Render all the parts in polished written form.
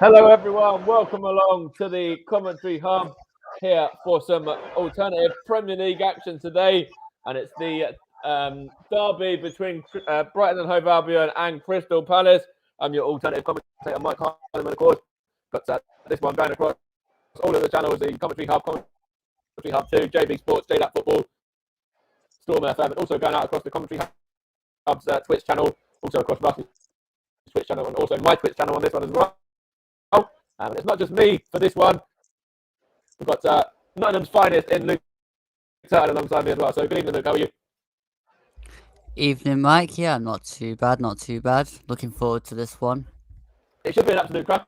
Hello, everyone. Welcome along to the commentary hub here for some alternative Premier League action today, and it's the derby between Brighton and Hove Albion and Crystal Palace. I'm your alternative commentator, Mike Harniman, of course. Got this one going across all of the channels: the commentary hub 2, JB Sports, J-DAC Football, Storm FM, and also going out across the commentary hub's Twitch channel, also across Russell's Twitch channel, and also my Twitch channel on this one as well. And it's not just me for this one. We've got Nottingham's finest in Luke Turton alongside me as well. So good evening, Luke. How are you? Evening, Mike. Yeah, not too bad, not too bad. Looking forward to this one. It should be an absolute crack.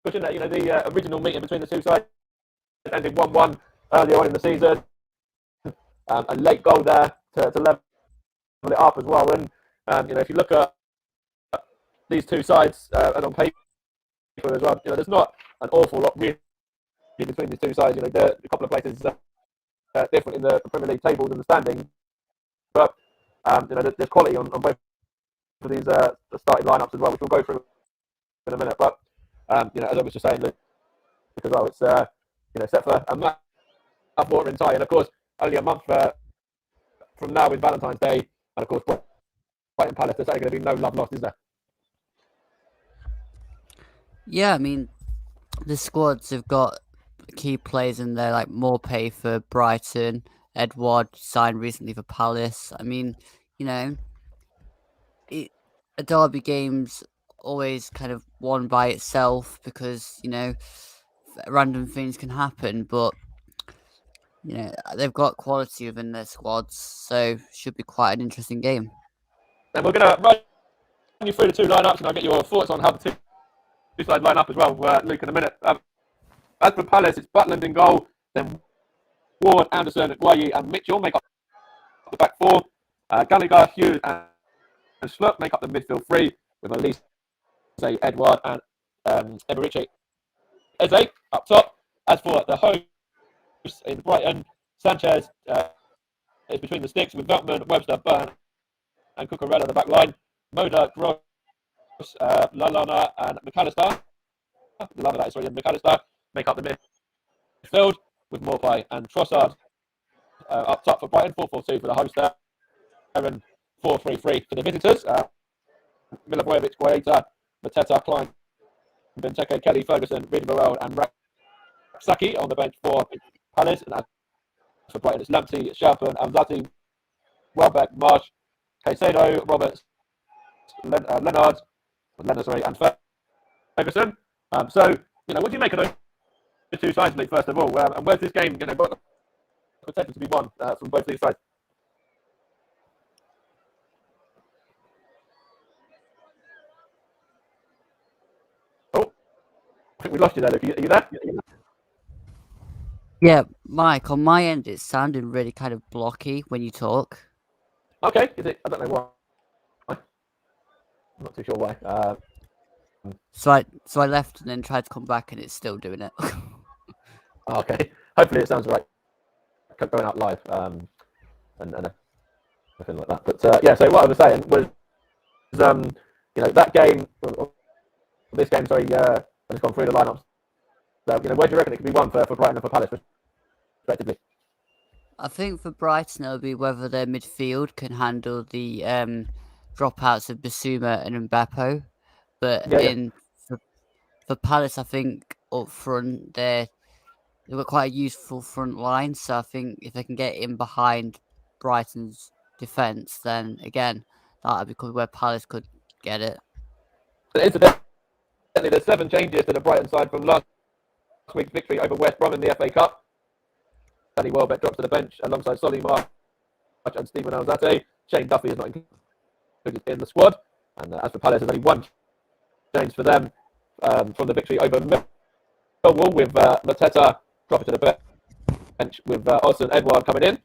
Shouldn't it? You know, the original meeting between the two sides ended 1-1 earlier on in the season. A late goal there to level it up as well. And you know, if you look at these two sides and on paper as well, you know, there's not an awful lot really between these two sides. You know, a couple of places different in the Premier League tables and the standings, but you know, there's quality on both of these the starting lineups as well, which we'll go through in a minute. But you know, as I was just saying, Luke, as well, it's you know, set for a match of watering tie, and of course, only a month from now is Valentine's Day, and of course, Brighton Palace. There's only going to be no love lost, is there? Yeah, I mean, the squads have got key players in there, like Morpay for Brighton, Edward signed recently for Palace. I mean, you know, a derby game's always kind of won by itself because, you know, random things can happen, but you know, they've got quality within their squads, so should be quite an interesting game. And we're going to run you through the two lineups, and I'll get your thoughts on how the two sides line up as well, Luke, in a minute. As for Palace, it's Butland in goal, then Ward, Anderson, Guayi, and Mitchell make up the back four. Gallagher, Hughes, and Schlupp make up the midfield three, with Elise, Edward, and Eberici Eze up top. As for the hosts in Brighton, Sanchez is between the sticks with Veltman, Webster, Byrne, and Cucurella at the back line. Moda, Gross, Lallana, and McAllister. McAllister make up the midfield with Morpay and Trossard up top for Brighton. 4-4-2 for the host there, and 4-3-3 for the visitors. Milivojevic, Guaita, Mateta, Klein, Benteke, Kelly, Ferguson, Reid Burrell, and Saki on the bench for Palace. And as for Brighton, it's Lamptey, Sharpen, Amzati, Welbeck, Marsh, Caicedo, Roberts, Leonard, and Ferguson. So, you know, what do you make of those two sides, Luke, first of all? And where's this game going to got the potential to be won from both these sides? Oh, I think we lost you there, Luke. Are you there? Yeah, Mike, on my end, it's sounding really kind of blocky when you talk. Okay, is it? I don't know why. I'm not too sure why. So I left and then tried to come back, and it's still doing it. Okay, hopefully it sounds right going out live and everything like that. But yeah, so what I was saying was, you know, that game, this game, sorry, I've just gone through the lineups. You know, where do you reckon it could be won for Brighton and for Palace, respectively? I think for Brighton, it'll be whether their midfield can handle the dropouts of Bissouma and Mbappe. But for Palace, I think up front they've got quite a useful front line. So I think if they can get in behind Brighton's defence, then again that would be where Palace could get it. Incidentally, there's 7 changes to the Brighton side from last week's victory over West Brom in the FA Cup. Danny Welbeck drops to the bench alongside Solly March and Stephen Alzate. Shane Duffy is not included in the squad. And as for Palace, there's only 1 change for them from the victory over Millwall, with Mateta dropping to the bench with Austin Edward coming in.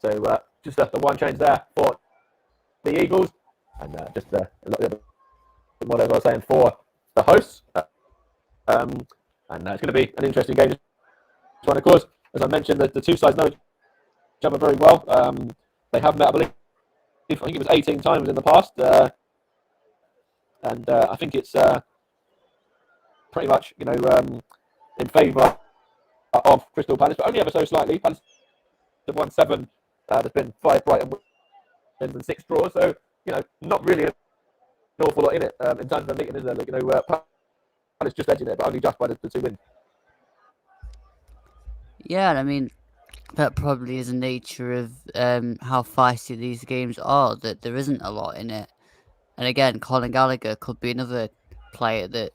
So just the 1 change there for the Eagles, and just a little bit more, as I was saying, for the hosts. And it's going to be an interesting game. This one, of course, as I mentioned, the two sides know each other very well. They have met, I think it was 18 times in the past. And I think it's pretty much, in favour of Crystal Palace, but only ever so slightly. Palace have won 7. There's been 5 Brighton wins and 6 draws, so not really an awful lot in it in terms of the meeting, is there? Palace just edging it, but only just by the 2 wins. Yeah, I mean, that probably is the nature of how feisty these games are, that there isn't a lot in it. And again, Colin Gallagher could be another player that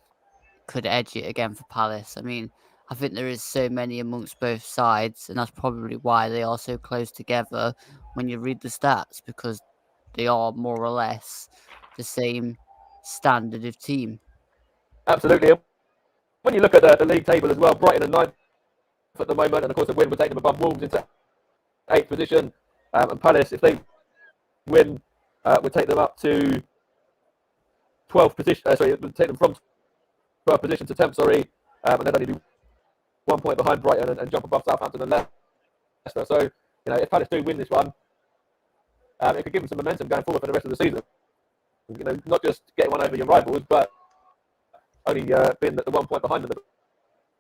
could edge it again for Palace. I mean, I think there is so many amongst both sides, and that's probably why they are so close together when you read the stats, because they are more or less the same standard of team. Absolutely. When you look at the league table as well, Brighton are 9th at the moment, and of course a win would take them above Wolves into 8th position. And Palace, if they win, would take them up to 12th position. It would take them from 12th position to 10th. And they'd only be 1 point behind Brighton and jump above Southampton and Leicester. So if Palace do win this one, it could give them some momentum going forward for the rest of the season. Not just getting one over your rivals, but only being the 1 point behind them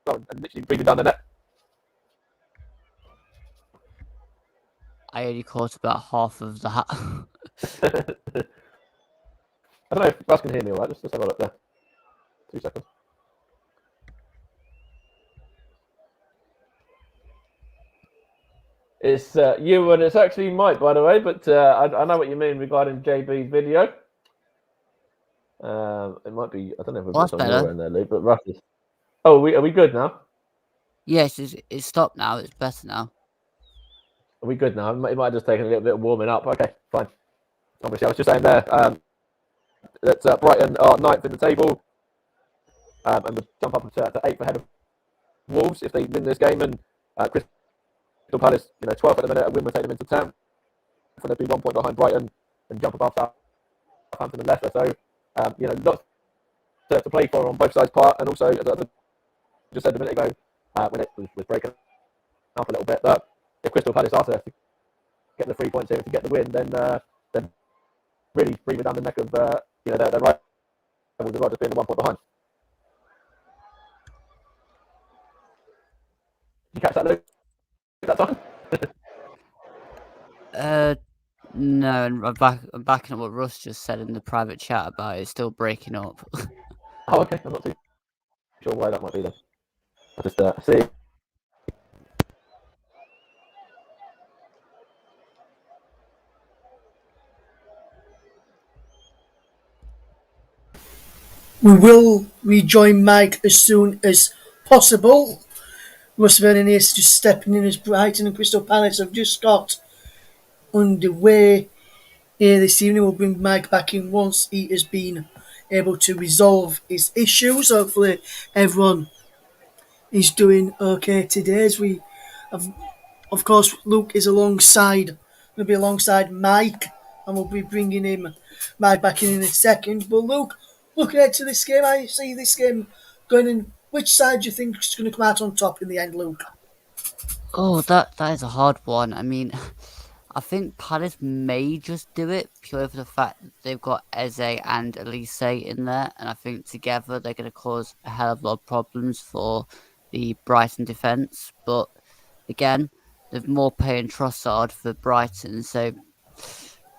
and literally breathing down the net. I only caught about half of that. I don't know if you guys can hear me all right. Let's have a look there. 2 seconds. It's you, and it's actually Mike, by the way, but I know what you mean regarding JB's video. It might be, I don't know if we've got some more in there, Luke, but roughly. Oh, are we good now? Yes, it's stopped now. It's better now. Are we good now? It might have just taken a little bit of warming up. Okay, fine. Obviously, I was just saying there that Brighton are 9th in the table and would jump up to 8th ahead of Wolves if they win this game. And Crystal Palace, 12th at the minute, a win would take them into 10th. And they'd be 1 point behind Brighton and jump above Southampton and Leicester. So, lots to play for on both sides' part. And also, as I just said a minute ago, when it was breaking up a little bit, that if Crystal Palace are to get the 3 points here to get the win, then really breathing down the neck of their rivals as well, just being the 1 point behind. Did you catch that, Luke? That time? No, and I'm backing up what Russ just said in the private chat about it. It's still breaking up. Oh, okay. I'm not too sure why that might be then. I'll just see. We will rejoin Mike as soon as possible. Russ Vernon is just stepping in as Brighton and Crystal Palace have just got underway here this evening. We'll bring Mike back in once he has been able to resolve his issues. Hopefully everyone is doing okay today, as we have, of course, Luke is going to be alongside Mike, and we'll be bringing him Mike back in a second. But Luke, looking ahead to this game, how you see this game going, and which side do you think is going to come out on top in the end, Luke? Oh, that is a hard one. I mean, I think Palace may just do it purely for the fact that they've got Eze and Elise in there, and I think together they're going to cause a hell of a lot of problems for the Brighton defence. But again, they've more paying Trossard for Brighton, so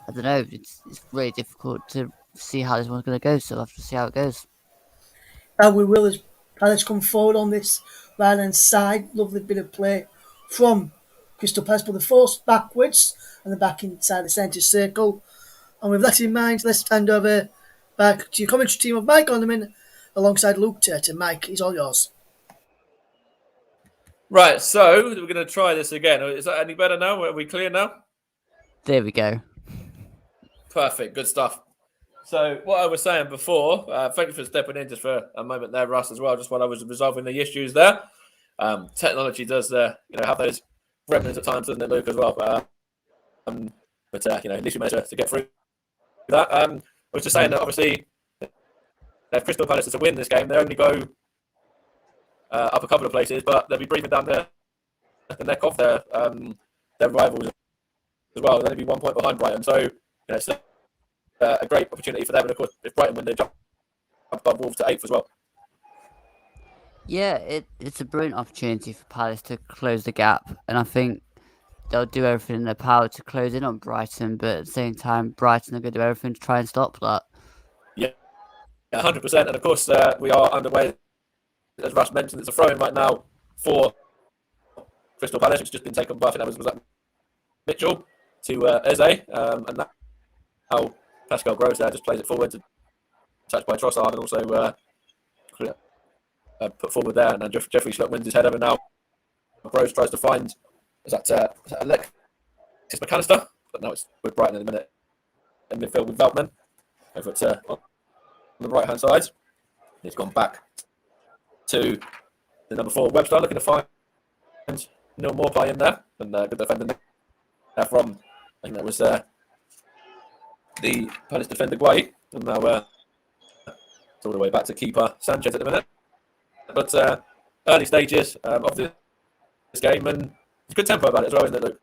I don't know. It's really difficult to see how this one's going to go. So we'll have to see how it goes. And we will, as Palace come forward on this right hand side. Lovely bit of play from Crystal Palace, but the force backwards and the back inside the centre circle. And with that in mind, let's hand over back to your commentary team of Mike Harniman alongside Luke Turton. Mike, it's all yours. Right, so we're going to try this again. Is that any better now? Are we clear now? There we go. Perfect, good stuff. So what I was saying before, thank you for stepping in just for a moment there, Russ, as well, just while I was resolving the issues there. Technology does, have those remnants at times, doesn't it, Luke, as well? But at least we managed to get through that. I was just saying that obviously, if Crystal Palace is to win this game, they only go up a couple of places, but they'll be breathing down the neck of their rivals as well. They'll only be 1 point behind Brighton, so it's a great opportunity for them. And of course, if Brighton win, they jump above Wolves to 8th as well. Yeah, it's a brilliant opportunity for Palace to close the gap, and I think they'll do everything in their power to close in on Brighton. But at the same time, Brighton are going to do everything to try and stop that. Yeah, 100%. And of course, we are underway. As Russ mentioned, it's a throw-in right now for Crystal Palace, which has just been taken by, I think that was that Mitchell to Eze, and now Pascal Gross there just plays it forward to touched by Trossard, and also put forward there, and then Jeffrey Schlupp wins his header, and now Gross tries to find is that Alexis McAllister, but now it's with Brighton in a minute in midfield with Veltman over at on the right hand side. He's gone back to the number 4 Webster, looking to find no more play in there, and good defending there from I think that was the Palace defender Guay, and now it's all the way back to keeper Sanchez at the minute. But early stages of this game, and it's good tempo about it as well, isn't it, Luke?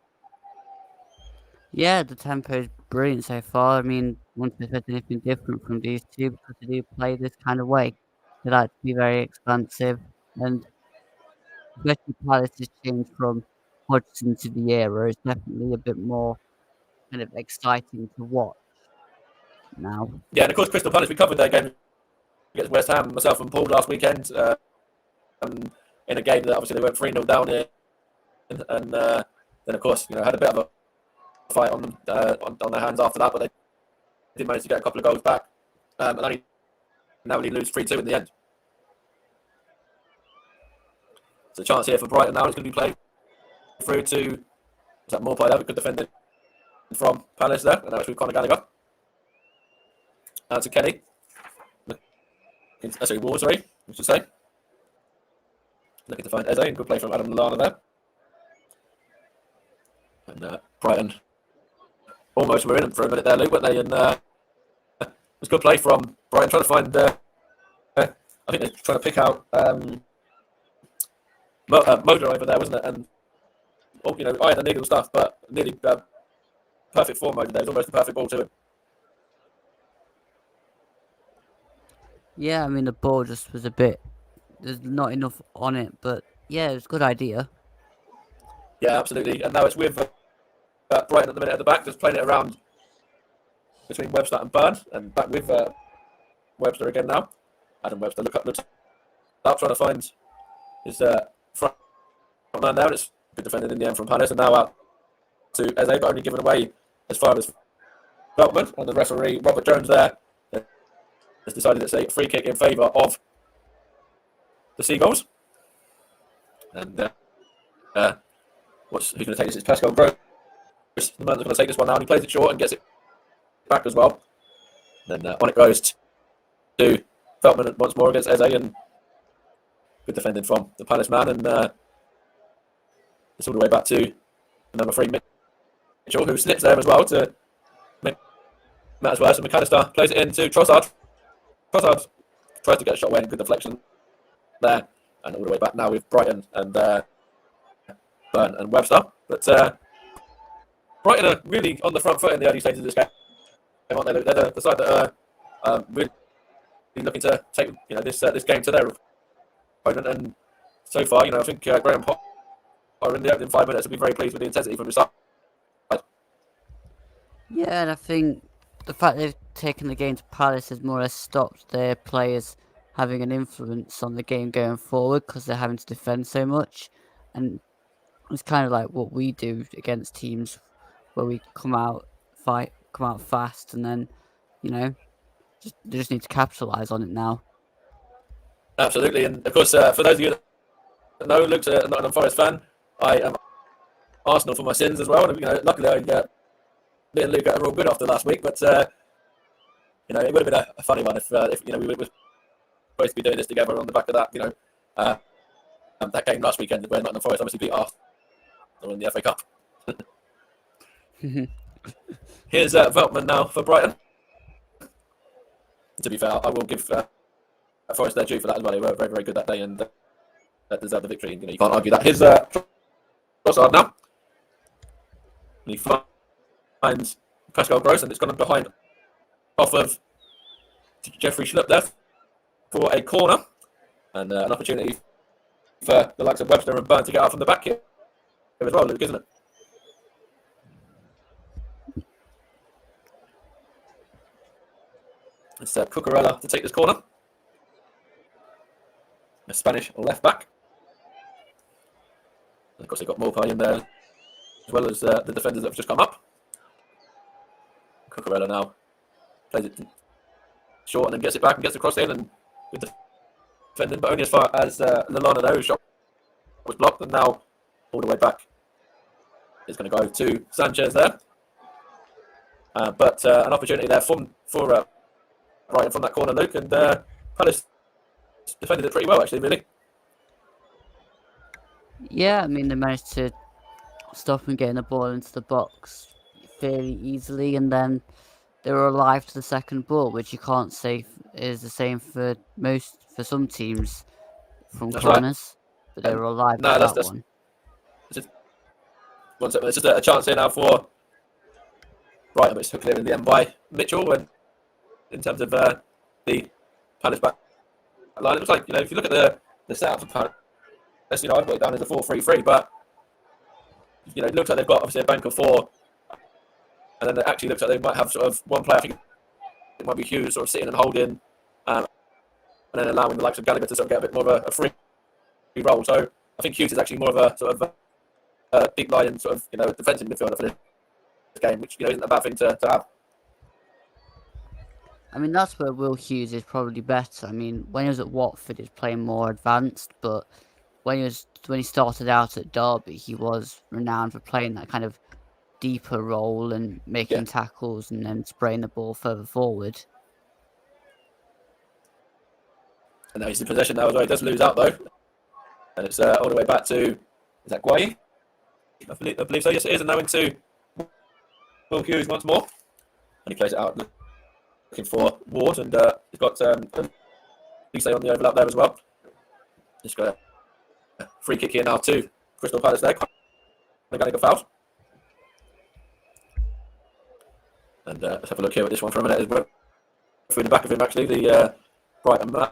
Yeah, the tempo is brilliant so far. I mean, once there's anything different from these two, because they do play this kind of way, they like to be very expansive, and especially Palace has changed from Hodgson to the era. It's definitely a bit more kind of exciting to watch now. Yeah, and of course Crystal Palace, we covered their game against West Ham, myself and Paul last weekend, in a game that obviously they went 3-0 down in, and then of course had a bit of a fight on them on their hands after that, but they did manage to get a couple of goals back, and only narrowly lose 3-2 in the end. So a chance here for Brighton now. It's going to be played through to is that Morpie there, good defending from Palace there, and now it's with Conor Gallagher. To Kenny. Sorry, Ward, sorry, I should say. Looking to find Eze, and good play from Adam Lallana there. And Brighton almost were in them for a minute there, Luke, but they it was good play from Brighton trying to find. I think they're trying to pick out Moder over there, wasn't it? And I had the needle stuff, but nearly perfect form Moder there. It was almost a perfect ball to him. Yeah, I mean the ball just was a bit. There's not enough on it, but yeah, it was a good idea. Yeah, absolutely. And now it's with Brighton at the minute at the back, just playing it around between Webster and Byrne, and back with Webster again now. Adam Webster looks up, trying to find his front man there. It's good defending in the end from Palace, and now out to Eze, but only given away as far as Veltman, and the referee Robert Jones there has decided it's a free kick in favour of the Seagulls. And who's going to take this? It's Pascal Gross, the man that's going to take this one now, and he plays it short and gets it back as well. And then on it goes to Veltman once more against Eze, and good defending from the Palace man, and it's all the way back to number 3 Mitchell, who slips there as well to make that as well. So McAllister plays it into Trossard. Trossard tries to get a shot away, good deflection there, and all the way back now with Brighton and Byrne and Webster. But Brighton are really on the front foot in the early stages of this game, aren't they? They're the side that are really looking to take this game to their opponent, and so far, I think Graham Potter in the opening 5 minutes will be very pleased with the intensity from his side. Yeah, and I think the fact they've taken the game to Palace has more or less stopped their players having an influence on the game going forward, because they're having to defend so much, and it's kind of like what we do against teams where we come out fast, and then they just need to capitalise on it now. Absolutely, and of course, for those of you that know, Luke's a Nottingham Forest fan. I am Arsenal for my sins as well, and luckily me and Luke got a real good after last week, but it would have been a funny one if we were supposed to be doing this together on the back of that that game last weekend where Nottingham Forest obviously beat Arsenal in the FA Cup. Here's Veltman now for Brighton. To be fair, I will give Forest their due for that as well. They were very, very good that day, and deserved the victory. You can't argue that. Here's Trossard now. And he finds Pascal Gross, and it's gone behind off of Jeffrey Schlupp there for a corner, and an opportunity for the likes of Webster and Byrne to get out from the back here as well, Luke, isn't it? It's Cucurella to take this corner. A Spanish left back. And of course, they've got Mopai in there, as well as the defenders that have just come up. Cucurella now plays it short and then gets it back and gets across in and with the defending, but only as far as Lalana there, whose shot was blocked, and now all the way back. It's going to go to Sanchez there. But an opportunity there for Brighton from that corner, Luke, and Palace defended it pretty well, actually, really. Yeah, I mean, they managed to stop him getting the ball into the box fairly easily, and then they were alive to the second ball, which you can't say is the same for some teams from That's corners, right. But they were alive to that one. It's just a chance here now for Brighton, but it's clear in the end by Mitchell. And in terms of the Palace back line, it looks like, if you look at the setup for Palace, I've got it down as a 4-3-3, but it looks like they've got obviously a bank of 4, and then it actually looks like they might have sort of one player. I think it might be Hughes sort of sitting and holding, and then allowing the likes of Gallagher to sort of get a bit more of a free role. So I think Hughes is actually more of a sort of deep lying sort of defensive midfielder for this game, which isn't a bad thing to have. I mean, that's where Will Hughes is probably better. I mean, when he was at Watford, he was playing more advanced, but when he started out at Derby, he was renowned for playing that kind of deeper role and making tackles and then spraying the ball further forward. And now he's in possession now as well. He does lose out though, and it's all the way back to, is that Guay? I believe so. Yes, it is. And now into Will Hughes once more, and he plays it out looking for Ward, and he's got Lise on the overlap there as well. Just got a free kick here now to Crystal Palace there. Gallagher foul. And let's have a look here at this one for a minute as well. Through the back of him, actually, the Brighton man.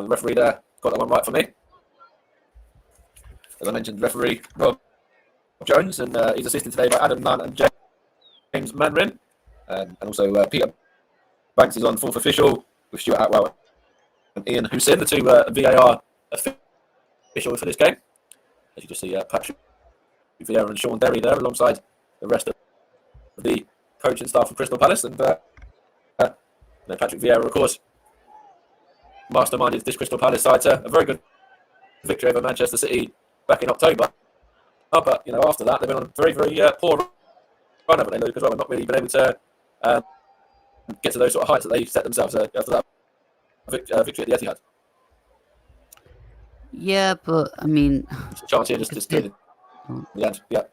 Referee there got that one right for me. As I mentioned, referee Rob Jones, and he's assisted today by Adam Nunn and James Manrin. And also Peter Banks is on fourth official with Stuart Atwell and Ian Hussein, the two VAR officials for this game. As you just see, Patrick Vieira and Sean Derry there alongside the rest of the coaching staff from Crystal Palace. And Patrick Vieira, of course, masterminded this Crystal Palace side to a very good victory over Manchester City back in October. But after that, they've been on a very, very poor run, haven't they, Luke, as well? They've not really been able to get to those sort of heights that they set themselves after that victory at the Etihad. Yeah, but I mean, it's a chance here just to the end. Yeah.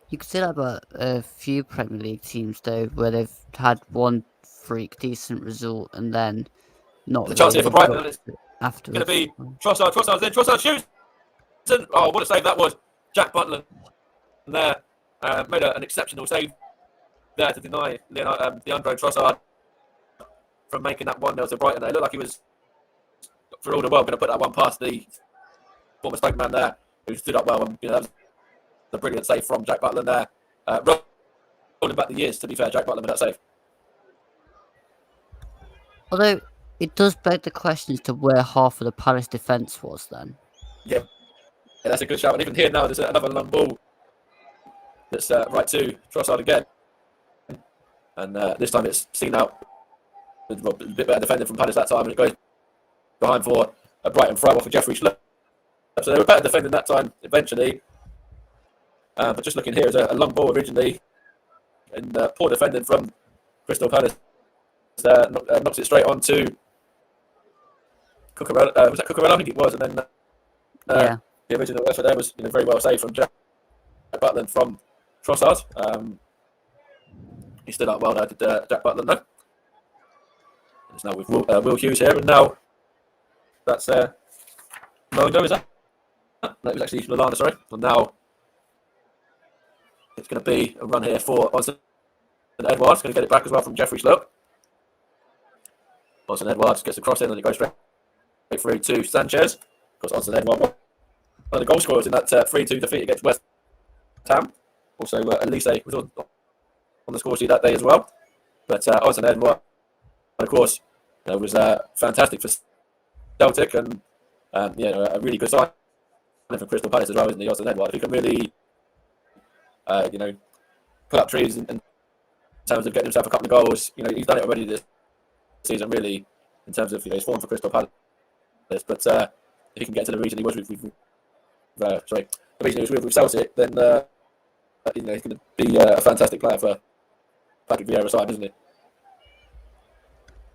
You could say that about a few Premier League teams, though, where they've had one freak decent result and then not. The chance here for Brighton is afterwards. Going to be Trossard's then. Trossard shoots. Oh, what a save that was! Jack Butland there made an exceptional save there to deny Leandro Trossard from making that 1-0 to Brighton. It looked like he was, for all the world, going to put that one past the former Stoke man there, who stood up well. And that was a brilliant save from Jack Butland there. Rolling back the years, to be fair, Jack Butland with that save. Although it does beg the question as to where half of the Palace defence was then. Yeah, that's a good shout. And even here now, there's another long ball that's right to Trossard again. And this time it's seen out with a bit better defending from Palace that time, and it goes behind for a Brighton throw off of Jeffrey Schlupp. So they were better defending that time eventually. But just looking here, is a long ball originally, and poor defending from Crystal Palace. Knocks it straight on to Cucurella. Was that Cucurella? I think it was. And then the original effort there was very well saved from Jack Butland from Trossard. He stood up well there, did Jack Butland though. It's now with Will Hughes here, and now that's Logo, is that? No, it was actually Lallana, sorry. And now it's going to be a run here for Odsonne Edouard. Going to get it back as well from Jeffrey Schlupp. Odsonne Edouard gets the cross in, and it goes straight through to Sanchez. course, Odson Edouard, one of the goal scorers in that 3-2 defeat against West Ham. Also, Elise was on the score sheet that day as well. But Odson Edouard, of course, was fantastic for Celtic, and a really good sign for Crystal Palace as well, isn't he, Odson Edouard? If he can really, pull up trees in terms of getting himself a couple of goals. He's done it already this season, really, in terms of his form for Crystal Palace. But if he can get to the region he was with Celtic, then he's going to be a fantastic player for Patrick Vieira's side, isn't he?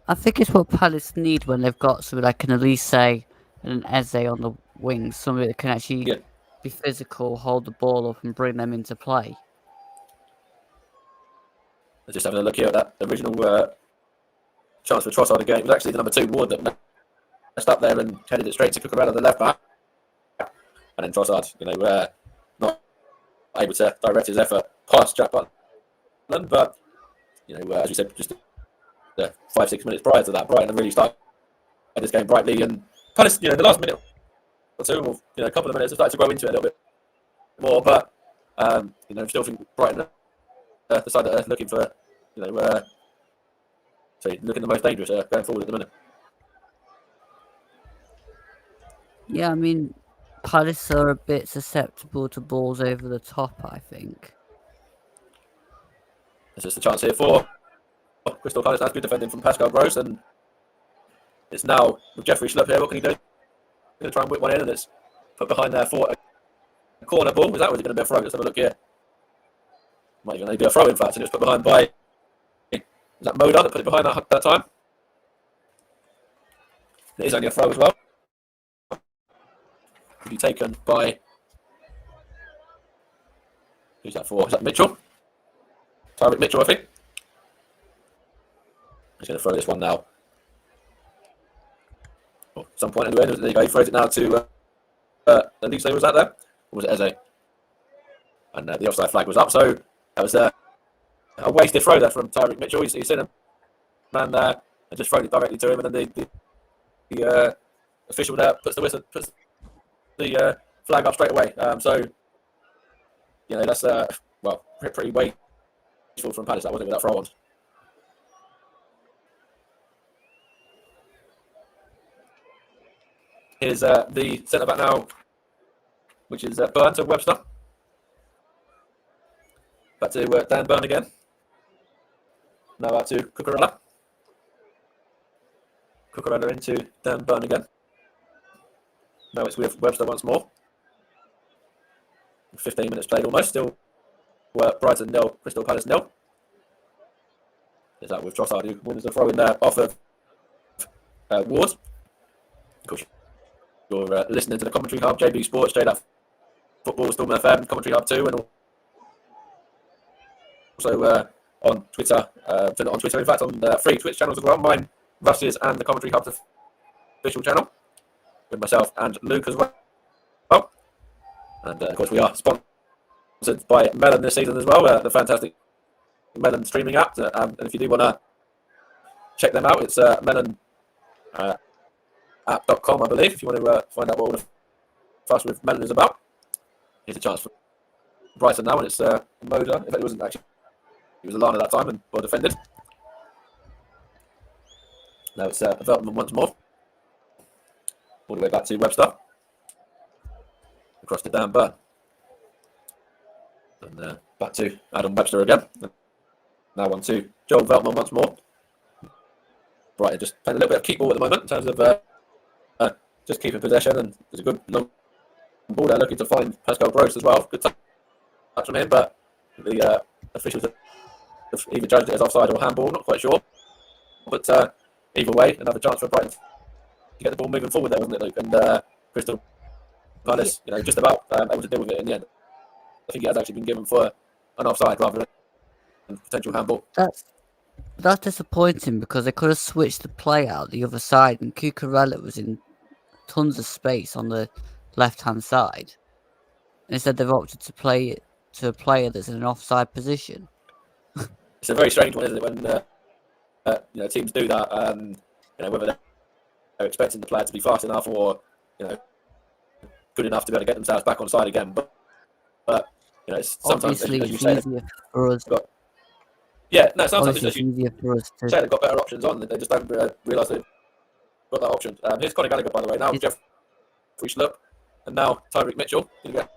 I think it's what Palace need when they've got somebody like an Elise and an Eze on the wings, somebody that can actually be physical, hold the ball up and bring them into play. Just having a look here at that original chance for Trossard again. It was actually the number 2 Ward that messed up there and headed it straight to Cucurella, the left back. And then Trossard, not able to direct his effort past Jack Butland. But, as you said, just 5-6 minutes prior to that, Brighton really started this game brightly. And Palace, the last minute or two, or a couple of minutes, have started to grow into it a little bit more. But, still think Brighton the side that are looking for, looking the most dangerous going forward at the minute. Yeah, I mean, Palace are a bit susceptible to balls over the top, I think. There's just a chance here for Crystal Palace. That's good defending from Pascal Gross, and it's now with Jeffrey Schlupp here. What can he do? He's going to try and whip one in, and it's put behind there for a corner ball. Is that going to be a throw? Let's have a look here. Might even be a throw, in fact, and it was put behind by, is that Moda that put it behind that time? It is only a throw as well. Could be taken by, who's that for? Is that Mitchell? Tyrick Mitchell, I think. He's going to throw this one now. At some point anyway, there you go, he throws it now to, Elise, was that there? Or was it Eze? And the offside flag was up, so that was a wasted throw there from Tyrick Mitchell. He's seen him, man, and just thrown it directly to him, and then the official there puts the flag up straight away. That's pretty wasteful from Palace. That wasn't with that throw on. Here's the centre back now, which is Burn to Webster. Back to Dan Burn again. Now back to Cucurella. Cucurella into Dan Burn again. Now it's with Webster once more. 15 minutes played almost. Still Brighton 0, Crystal Palace 0. Is that with Trossard who wins the throw in there off of Ward. Of course, you're listening to the Commentary Hub, JB Sports, J-DAC Football, Storm FM, Commentary Hub 2, and also on Twitter, in fact, on 3 Twitch channels as well. Mine, Russ's, and the Commentary Hub's official channel, with myself and Luke as well. And of course, we are sponsored by Melon this season as well, the fantastic Melon streaming app. And if you do want to check them out, it's melon app.com, I believe, if you want to find out what all the fuss with Melon is about. Here's a chance for Brighton now, and it's Moda. In fact, it wasn't actually. It was Alana that time and well defended. Now it's Veltman once more. All the way back to Webster. Across to Dan Burn. And back to Adam Webster again. Now on to Joel Veltman once more. Brighton just playing a little bit of keep ball at the moment in terms of just keeping possession, and there's a good long ball there looking to find Pascal Gross as well. Good touch from him, but the officials have either judged it as offside or handball, not quite sure. But either way, another chance for Brighton to get the ball moving forward there, wasn't it, Luke? And Crystal Palace, just about able to deal with it in the end. I think it has actually been given for an offside rather than potential handball. That's disappointing because they could have switched the play out the other side, and Cucurella was in tons of space on the left-hand side. Instead, they've opted to play it to a player that's in an offside position. It's a very strange one, isn't it? When teams do that, whether they're expecting the player to be fast enough or good enough to be able to get themselves back on side again. But you know, it's sometimes, Obviously, as you it's say, easier for us. sometimes Obviously, as it's you easier for us to. say, they've got better options on. They just don't realise they've got that option. Here's Conor Gallagher, by the way. Now It's, Jeffrey Schlupp, and now Tyreek Mitchell going to get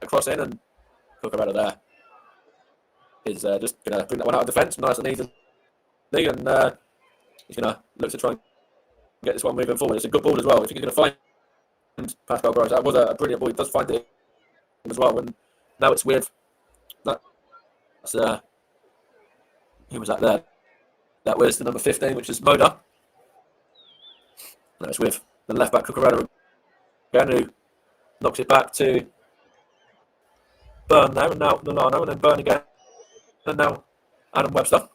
a cross in and Cooker out of there. Is just going to bring that one out of defence, nice and easy, and he's going to look to try and get this one moving forward. It's a good ball as well. If you're going to find Pascal Gross, that was a brilliant ball. He does find it as well, and now it's with that's who was that there? That was the number 15, which is Moda. Now it's with the left back Cucurella again, who knocks it back to Burn there, and now Milano, and then Burn again, and now Adam Webster.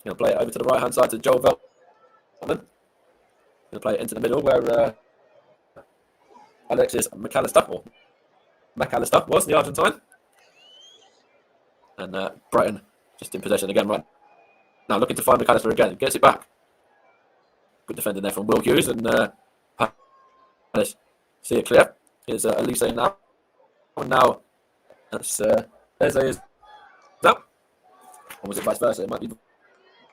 He'll play it over to the right hand side to Joel Veltman. He'll play it into the middle where Alexis McAllister was the Argentine. And Brighton just in possession again right now, looking to find McAllister again. Gets it back. Good defending there from Will Hughes, and Palace see it clear. Here's Elise now. And now that's Eze is that. Or was it vice versa? It might be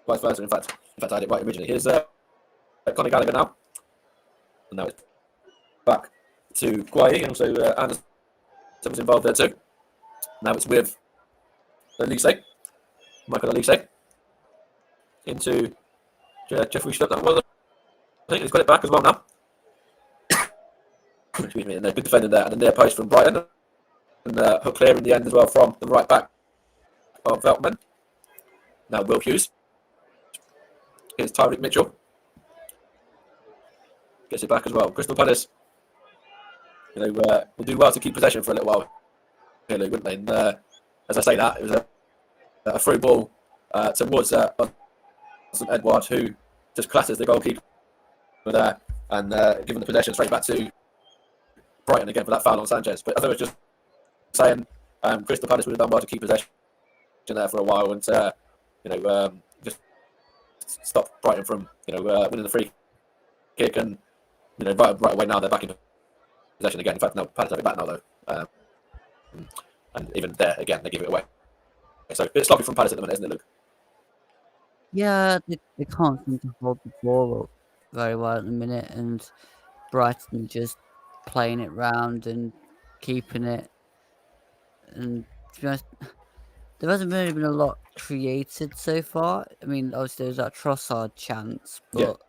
vice versa. In fact, I had it right originally. Here's Conor Gallagher now. And now it's back to Guayi, and also Anderson was involved there too. Now it's with Michael Elise into Jeffrey Schlupp. That was, I think he's got it back as well now. Excuse me, and they're good defending there, and a near post from Brighton, and hook clear in the end as well from the right back of Veltman. Now Will Hughes. Here's Tyreek Mitchell. Gets it back as well. Crystal Palace, will do well to keep possession for a little while, really, wouldn't they? And as I say that, it was a through ball towards Edouard, who just classes the goalkeeper there, and giving the possession straight back to Brighton again for that foul on Sanchez. But as I was just saying, Crystal Palace would have done well to keep possession there for a while, and just stop Brighton from winning the free kick, and right away now they're back in possession again. In fact, no, Palace have it back now though, and even there again they give it away. So a bit sloppy from Palace at the minute, isn't it, Luke? Yeah, they can't seem to hold the ball up very well at the minute, and Brighton just playing it round and keeping it. And to be honest, there hasn't really been a lot created so far. I mean, obviously there's that Trossard chance, but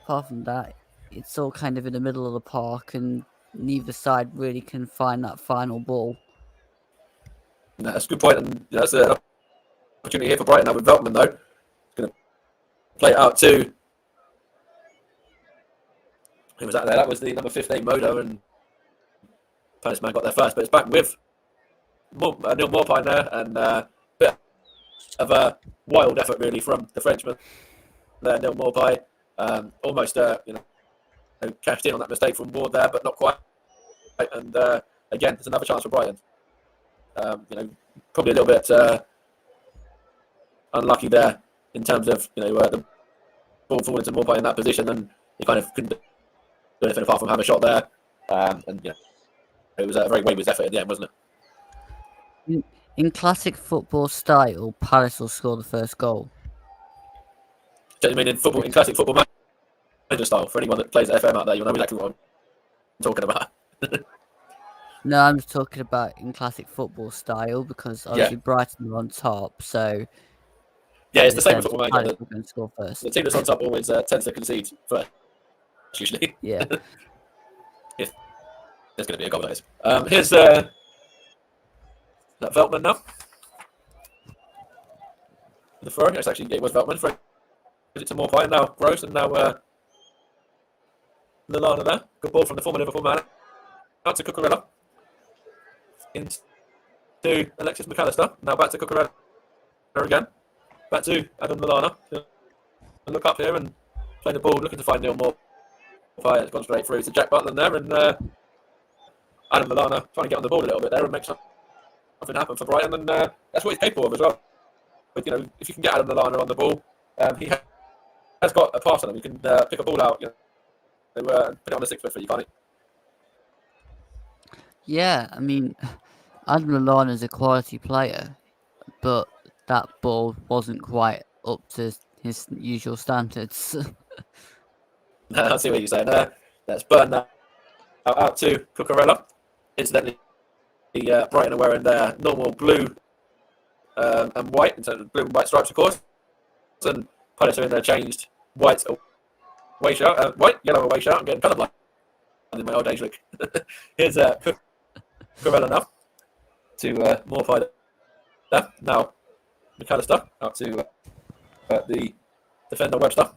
apart from that, it's all kind of in the middle of the park, and neither side really can find that final ball. No, that's a good point, and that's an opportunity here for Brighton now with Veltman, though. He's going to play it out to... Who was that there? That was the number 15, Modo, and Palace man got there first, but it's back with Neil Maupay there, and a bit of a wild effort, really, from the Frenchman there, Neil Maupay. Almost, cashed in on that mistake from Ward there, but not quite. And again, there's another chance for Brighton. Probably a little bit unlucky there in terms of the ball falling to Maupay in that position, and he kind of couldn't do anything apart from have a shot there. It was a very wayward effort at the end, wasn't it? In classic football style, Palace will score the first goal. Do you mean in classic football manager style? For anyone that plays FM out there, you'll know exactly what I'm talking about. No, I'm just talking about in classic football style, because obviously Brighton are on top, so... Yeah, it's the same with football manager. We're going to score first. The team that's on top always tends to concede first, usually. Yeah. If there's going to be a goal, that is. Here's that Veltman now. The throw. Yes, actually, it was Veltman. Throw it to Maupay, and now Gross, and now Lallana there. Good ball from the former Liverpool man. Out to Cucurella. Into Alexis McAllister. Now back to Cucurella again. Back to Adam Lallana. Look up here and play the ball, looking to find Neil Maupay. It's gone straight through to Jack Butland there, and Adam Lallana trying to get on the ball a little bit there and make something happen for Brighton, and that's what he's capable of as well. But if you can get Adam Lallana on the ball, he has got a pass on him. He can pick a ball out, They were put it on the 6 foot for you, can't it? Yeah, I mean, Adam Lallana is a quality player, but that ball wasn't quite up to his usual standards. I see what you're saying there. That's Burn now out to Cucurella. Incidentally, Brighton are wearing their normal blue and white, instead of blue and white stripes, of course. And Palace are in their changed white away shirt, yellow away shirt. I'm getting colourblind in my old age, Luke. Here's Cucurella now to Morphy there. Now McAllister out to the defender Webster.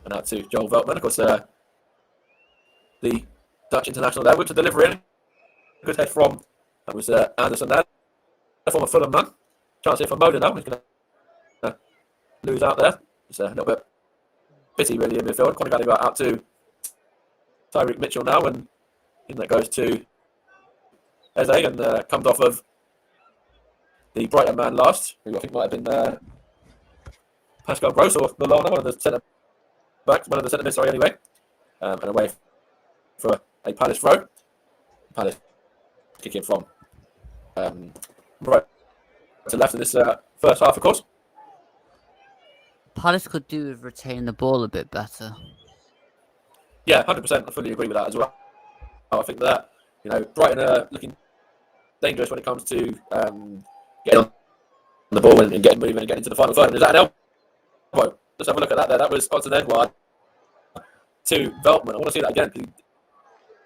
And out to Joel Veltman, of course, the Dutch international there, with a delivery in. Good head from, that was Anderson there. Former Fulham man. Chance here for Moda now. He's going to lose out there. It's a little bit pity, really, in midfield. Conor Gallagher out to Tyreek Mitchell now, and that goes to Eze, and comes off of the Brighton man last, who I think might have been Pascal Gross or Lallana, one of the centre backs, one of the centre mids, sorry, anyway. And away for a Palace throw. Palace kicking from right to left in this first half, of course. Palace could do with retaining the ball a bit better. Yeah, 100%. I fully agree with that as well. I think that, Brighton are looking dangerous when it comes to getting on the ball and getting moving and getting to the final third. And is that an elbow? Let's have a look at that there. That was Odsonne Edouard to Veltman. I want to see that again.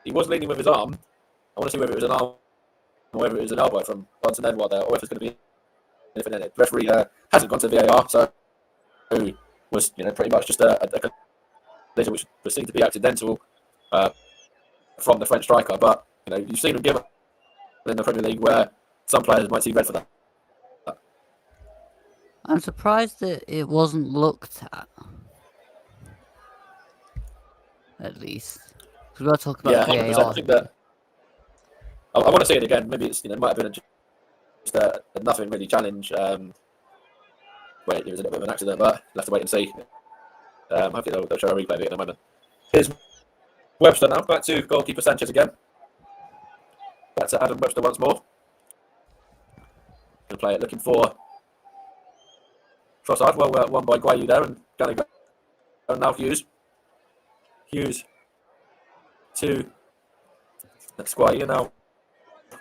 He was leaning with his arm. I want to see whether it was an arm or whether it was an elbow from Odsonne Edouard there, or if it's going to be anything in it. The referee hasn't gone to VAR, so it was pretty much just a collision which was seen to be accidental from the French striker. But you've seen him give it in the Premier League where some players might see red for that. I'm surprised that it wasn't looked at least. Because we'll talk about Yeah, 100%. VAR. I think that I want to see it again. Maybe it's it might have been just a nothing really challenge. Where it was a little bit of an accident, but we'll have to wait and see. Hopefully they'll show a replay of it in a moment. Here's Webster now, back to goalkeeper Sanchez again. Back to Adam Webster once more. Going to play it looking for Trossard. Well, won by Guayu there, and going to go now Hughes. Hughes to Guayu, now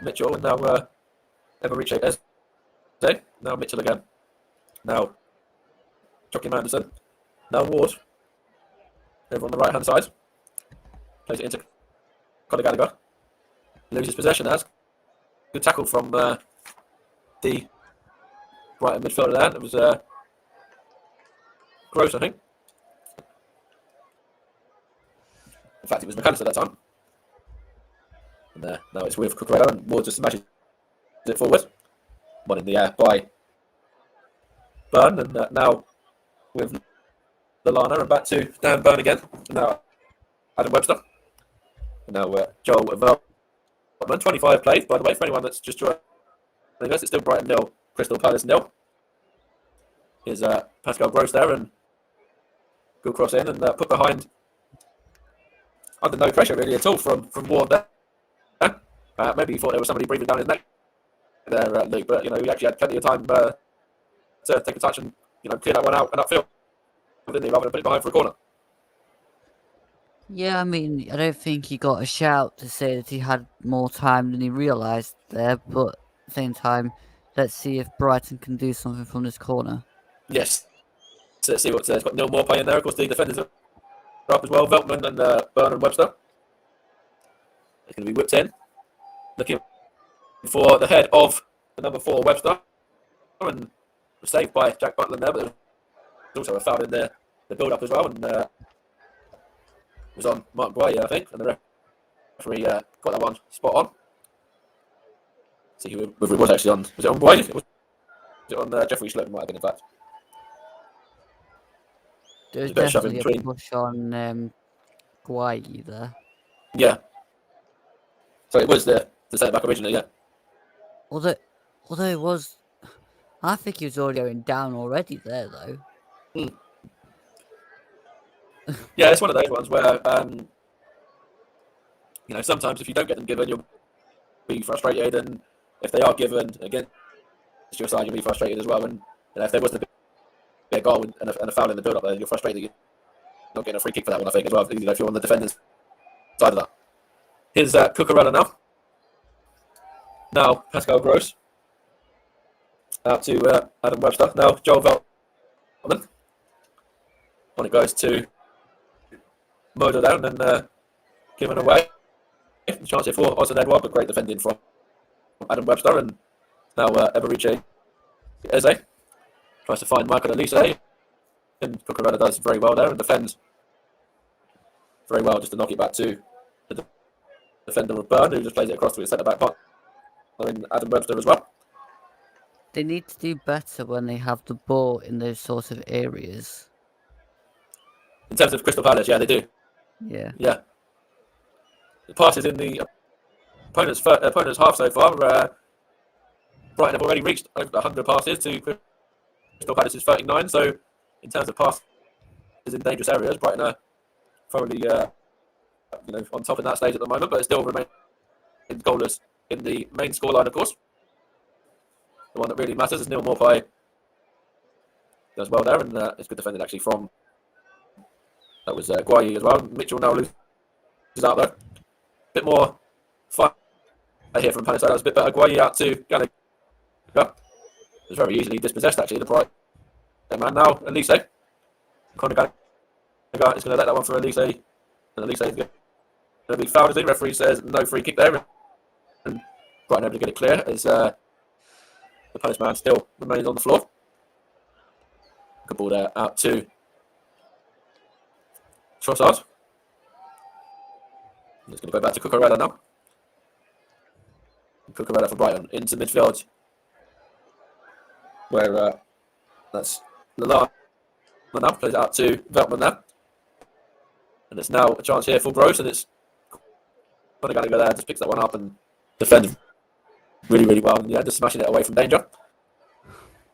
Mitchell, and now Everreach Eze. Now Mitchell again. Now Joachim Anderson. Now Ward. Over on the right hand side. Plays it into Conor Gallagher. Loses possession as. Good tackle from the Brighton midfielder there. It was Gross, I think. In fact, it was McAllister that time. And now it's with Cucurella, and Ward just smashes it forward. One in the air by Burn, and now with Lallana, and back to Dan Burn again. And now Adam Webster. And now Joel Veltman. 25 plays, by the way, for anyone that's just joining us. It's still Brighton 0, Crystal Palace 0. Here's Pascal Gross there, and good cross in and put behind. Under no pressure really at all from Ward there. Maybe he thought there was somebody breathing down his neck there, Luke, but he actually had plenty of time to take a touch and clear that one out and upfield, didn't he, rather than put it behind for a corner. Yeah, I mean, I don't think he got a shout to say that he had more time than he realised there, but at the same time, let's see if Brighton can do something from this corner. Yes. So let's see what's there. It's got no more play in there. Of course, the defenders are up as well. Veltman and Burn and Webster. It's going to be whipped in. Looking for the head of the number 4, Webster. And saved by Jack Butland there, but there was also a foul in the build-up as well. And it was on Mark Guay, I think. And the referee got that one spot on. See who it was actually on. Was it on Guay? Was it on Jeffrey Schlupp? Might have been, in fact. There's definitely a push on Guay there. Yeah. So it was the centre-back originally, yeah. Although it was... I think he was already going down already there, though. Yeah, it's one of those ones where sometimes if you don't get them given, you'll be frustrated, and if they are given against your side, you'll be frustrated as well. And if there was to be a goal and a foul in the build-up, then you're frustrated that you're not getting a free kick for that one. I think as well. If you're on the defenders' side of that. Here's Cucurella now. Now Pascal Gross out to Adam Webster. Now Joel Veltman. When it goes to Moder down and given away. The chance here for Austin Edward, but great defending from Adam Webster. And now Eberiche Eze tries to find Michael Elise. And Cucurella does very well there and defends very well just to knock it back to the defender of Byrne, who just plays it across to his centre back partner in Adam Webster as well. They need to do better when they have the ball in those sort of areas. In terms of Crystal Palace, yeah, they do. Yeah. Yeah. The passes in the opponent's half so far. Brighton have already reached over 100 passes to Crystal Palace's 39. So, in terms of passes in dangerous areas, Brighton are probably on top of that stage at the moment, but it still remains goalless in the main scoreline, of course. The one that really matters is Neil Morpie does well there, and it's good defending actually from that was Guayi as well. Mitchell now loses out though. Bit more fun here from Palace. That was a bit better. Guayi out to Gallagher. It was very easily dispossessed actually. The Brighton man now. Elise. Conor Gallagher is going to let that one for Elise. And Elise is going to be fouled. The referee says no free kick there. And Brighton able to get it clear as the Palace man still remains on the floor. Good ball there out to Trossard. It's going to go back to Cucurella now. Cucurella for Brighton into midfield, where that's Lallana now plays it out to Veltman now, and it's now a chance here for Gross, and it's going to go there, just picks that one up and defends really, really well, and yeah, just smashing it away from danger.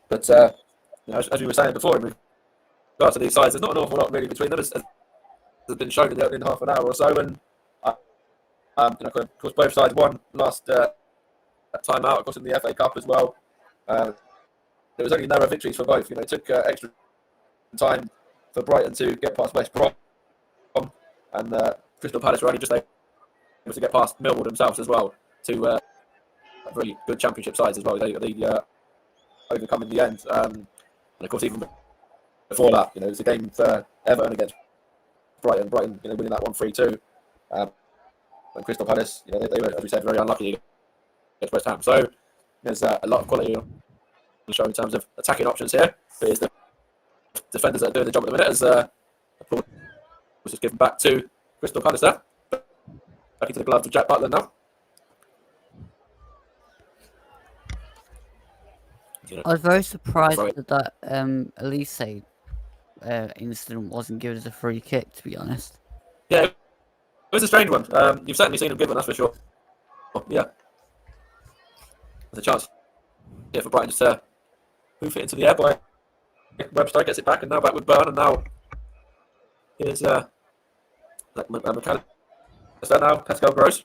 But as we were saying before, in regards to these sides, there's not an awful lot really between them. As has been shown in half an hour or so, and of course both sides won last time out, of course in the FA Cup as well. There was only narrow victories for both. It took extra time for Brighton to get past West Brom, and Crystal Palace were only just able to get past Millwall themselves as well. To really good championship sides as well. They overcome in the end, and of course even before that, it was a game for Everton against Brighton. Brighton, winning that 1-3-2. And Crystal Palace, they were, as we said, very unlucky against West Ham. So there's a lot of quality on the show in terms of attacking options here. But it's the defenders that are doing the job at the minute. As applause was just given back to Crystal Palace there. Back into the gloves of Jack Butler now. I was very surprised that Elise incident wasn't given as a free kick, to be honest. Yeah, it was a strange one. You've certainly seen him given, that's for sure. Yeah. There's a chance here for Brighton just to move it into the air by Webster, gets it back, and now back with Byrne, and now here's McAllister now, Pascal Gross.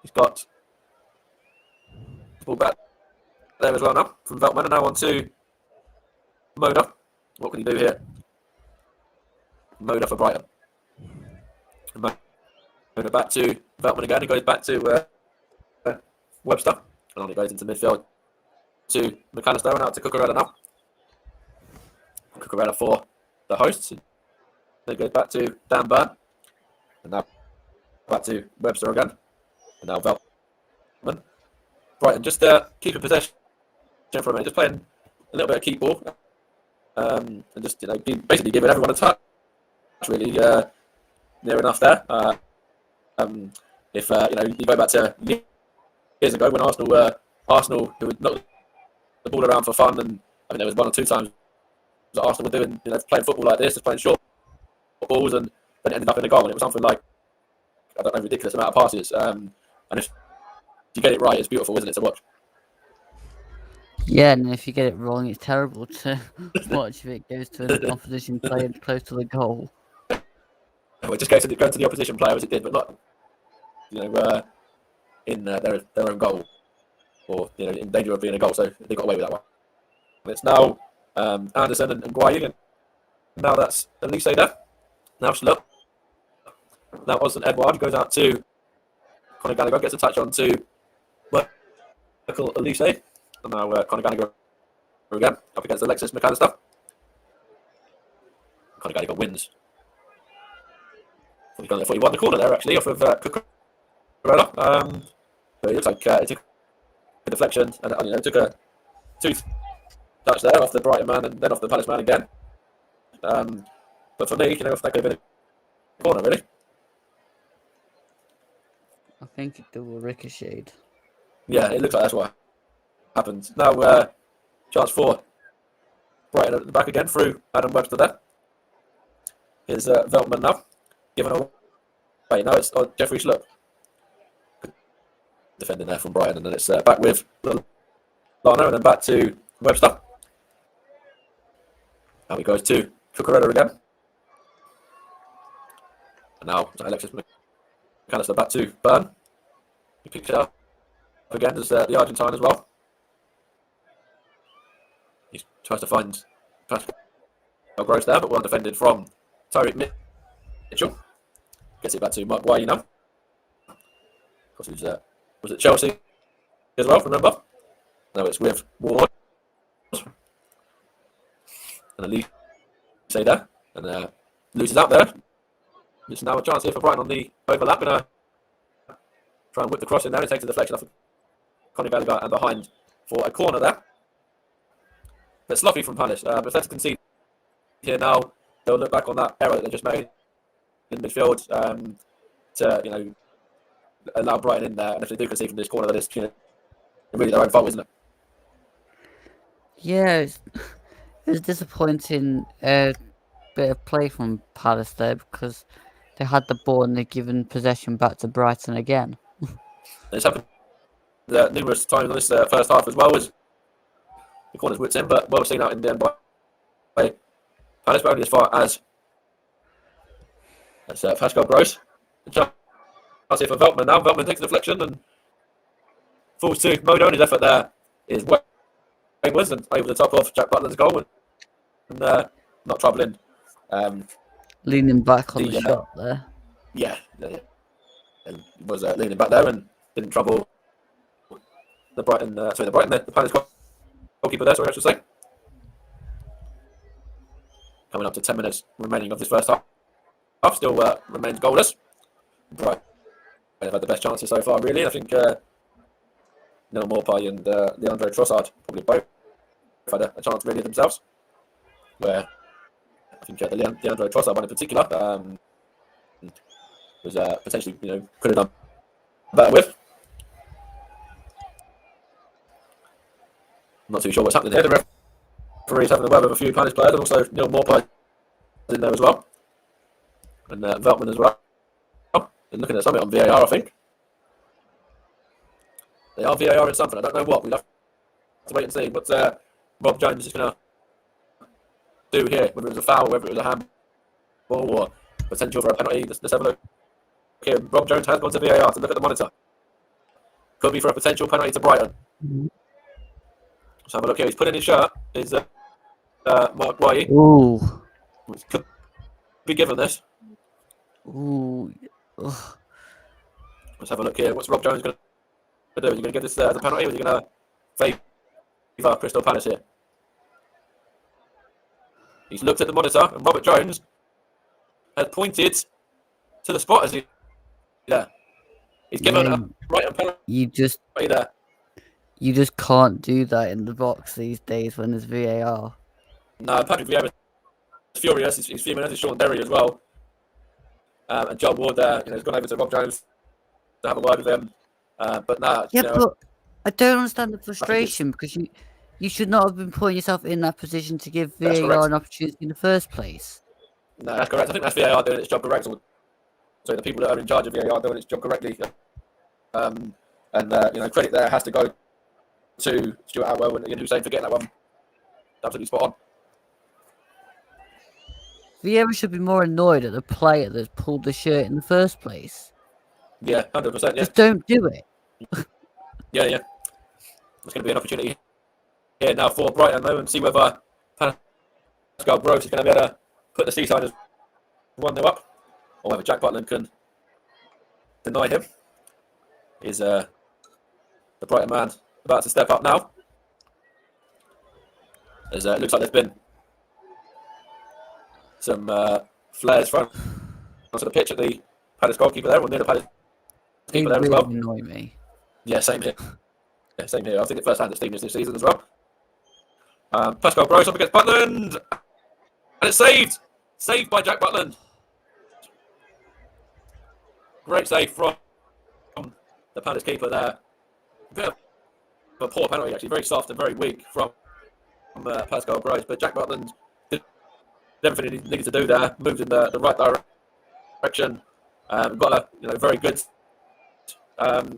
He's got the ball back there as well now from Veltman, and now on to Moda. What can he do here? Moda for Brighton. Moda back to Veltman again. He goes back to Webster, and on he goes into midfield to McAllister, and out to Cucurella now. Cucurella for the hosts. Then goes back to Dan Byrne, and now back to Webster again, and now Veltman. Brighton just keeping possession for a minute, just playing a little bit of keep ball, and just basically giving everyone a touch. Really near enough there. If you go back to years ago when Arsenal who would knock the ball around for fun, and I mean there was one or two times that Arsenal were doing playing football like this, just playing short balls, and then it ended up in a goal, and it was something like a ridiculous amount of passes. And if you get it right, it's beautiful, isn't it, to watch? Yeah, and if you get it wrong, it's terrible to watch if it goes to an opposition player close to the goal. It just goes to the opposition player as it did, but not in their own goal, or in danger of being a goal. So they got away with that one. And it's now Anderson and Guay, and now that's Elise there. Now Schlupp. Now Austin Edward goes out to Conor Gallagher, gets a touch on to Michael Elise, and now Conor Gallagher again up against Alexis McAllister. Conor Gallagher wins. I thought he won the corner there actually off of Cucurella. But it looks like it took a deflection and it took a tooth touch there off the Brighton man and then off the Palace man again. But for me, if that could have been a corner, really. I think it double ricocheted. Yeah, it looks like that's what happened. Now, chance for Brighton at the back again through Adam Webster there. Here's Veltman now, giving away. Now it's Jeffrey Schlupp. Good defending there from Brighton, and then it's back with Lano, and then back to Webster. Now he goes to Cucurella again. And now Alexis McAllister back to Byrne. He picks it up again. There's the Argentine as well. He tries to find Pascal Gross there, but well defended from Tyreek Mitchell. Gets it back to Mark Guay now. Of course, he was at Chelsea as well, remember? Now it's with Ward. And Elise there. And loses out there. It's now a chance here for Brighton on the overlap. Going to try and whip the cross in there and take the deflection off of Conor Gallagher and behind for a corner there. But sloppy from Palace. If they concede here now, they'll look back on that error that they just made in midfield to allow Brighton in there. And if they do concede from this corner, that is really their own fault, isn't it? Yeah, it was disappointing bit of play from Palace there because they had the ball and they're given possession back to Brighton again. It's happened numerous times in this first half as well as the corners whipped in, but well seen out in the end by Palace, but only as far as Pascal Gross. I'll see for Veltman now. Veltman takes the deflection and falls to Modo, and his effort there is wayward and over the top of Jack Butland's goal and not troubling. Leaning back on the shot there. Yeah. And was leaning back there and didn't trouble the Palace goalkeeper there, sorry, I should say. Coming up to 10 minutes remaining of this first half. Still remains goalless. Right. They've had the best chances so far, really. I think Neil Maupay and Leandro Trossard probably both had a chance really themselves. Where I think the Leandro Trossard one in particular was potentially could have done better with. I'm not too sure what's happening here. The referee's having a word with a few Palace players, and also Neil Maupay is in there as well, and Veltman as well. They're looking at something on VAR, I think. They are VAR in something. I don't know what. We'll have to wait and see. But Rob Jones is going to do here, whether it was a foul, whether it was a handball, or potential for a penalty. Let's have a look. Okay, Rob Jones has gone to VAR to look at the monitor. Could be for a potential penalty to Brighton. Let's have a look here. He's put in his shirt. Is Mark Guay. Ooh. Could be given this. Ooh. Let's have a look here. What's Rob Jones going to do? Is he going to give this as a penalty, or is he going to favour Crystal Palace here? He's looked at the monitor, and Robert Jones has pointed to the spot as he. Yeah. He's given a right penalty. You just can't do that in the box these days when there's VAR. No, Patrick Vieira is furious. He's fuming as is Sean Derry as well. And John Ward there, has gone over to Rob Jones to have a word with him. But now, but I don't understand the frustration because you should not have been putting yourself in that position to give VAR an opportunity in the first place. No, that's correct. I think that's VAR doing its job correctly. So the people that are in charge of VAR doing its job correctly. And credit there has to go to Stuart Atwell and Hussein for getting that one absolutely spot on. Vieira should be more annoyed at the player that's pulled the shirt in the first place. Yeah, 100%. Yeah, Just don't do it. yeah. There's going to be an opportunity here now for Brighton though, and see whether Pascal Gross is going to be able to put the Seasiders 1-0 up, or whether Jack Butland can deny him. Is the Brighton man about to step up now? As it looks like there's been some flares from onto the pitch at the Palace goalkeeper there, or near the Palace keeper there as well. Annoy me. Yeah, same here. I think the first hand that's seen this season as well. Pascal Gross up against Butland, and it's saved. Saved by Jack Butland. Great save from the Palace keeper there. A bit of a poor penalty, actually. Very soft and very weak from Pascal Gross. But Jack Butland did everything he needed to do there. Moved in the right direction. Got a very good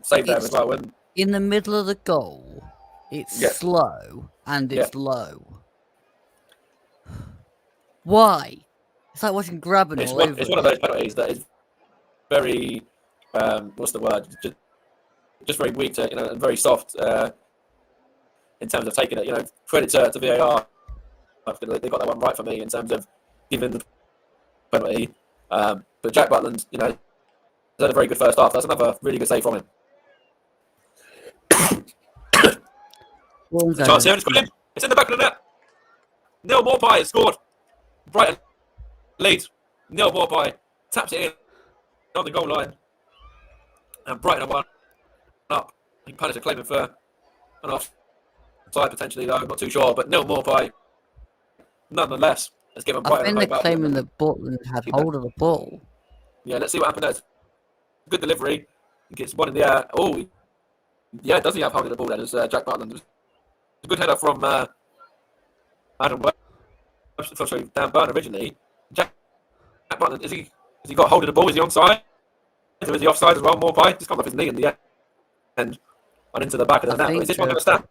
save there as well. And in the middle of the goal, it's slow and it's low. Why? It's like watching grabbing it's all one, over. It's one of those penalties that is very, what's the word? Just very weak to, and very soft in terms of taking it. Credit to VAR. They got that one right for me in terms of giving the penalty. But Jack Butland, has had a very good first half. That's another really good save from him. Chance here, it's got him. It's in the back of the net. Neil Morpie has scored. Brighton lead. Neil Morpie taps it in on the goal line. And Brighton are 1 up. I think Palace are claiming for an offside potentially, though. I'm not too sure. But Neil Morpie, nonetheless, has given Brighton I think they're claiming that Butland had hold of the ball. Yeah, let's see what happens next. Good delivery. He gets one in the air. Oh, yeah, does he have hold of the ball then? As Jack Butland. A good header from Dan Burn originally. Jack Butland, has he got hold of the ball? Is he onside? Or is he offside as well? Morpie just come off his knee in the end and into the back of the net. Is this one going to stand?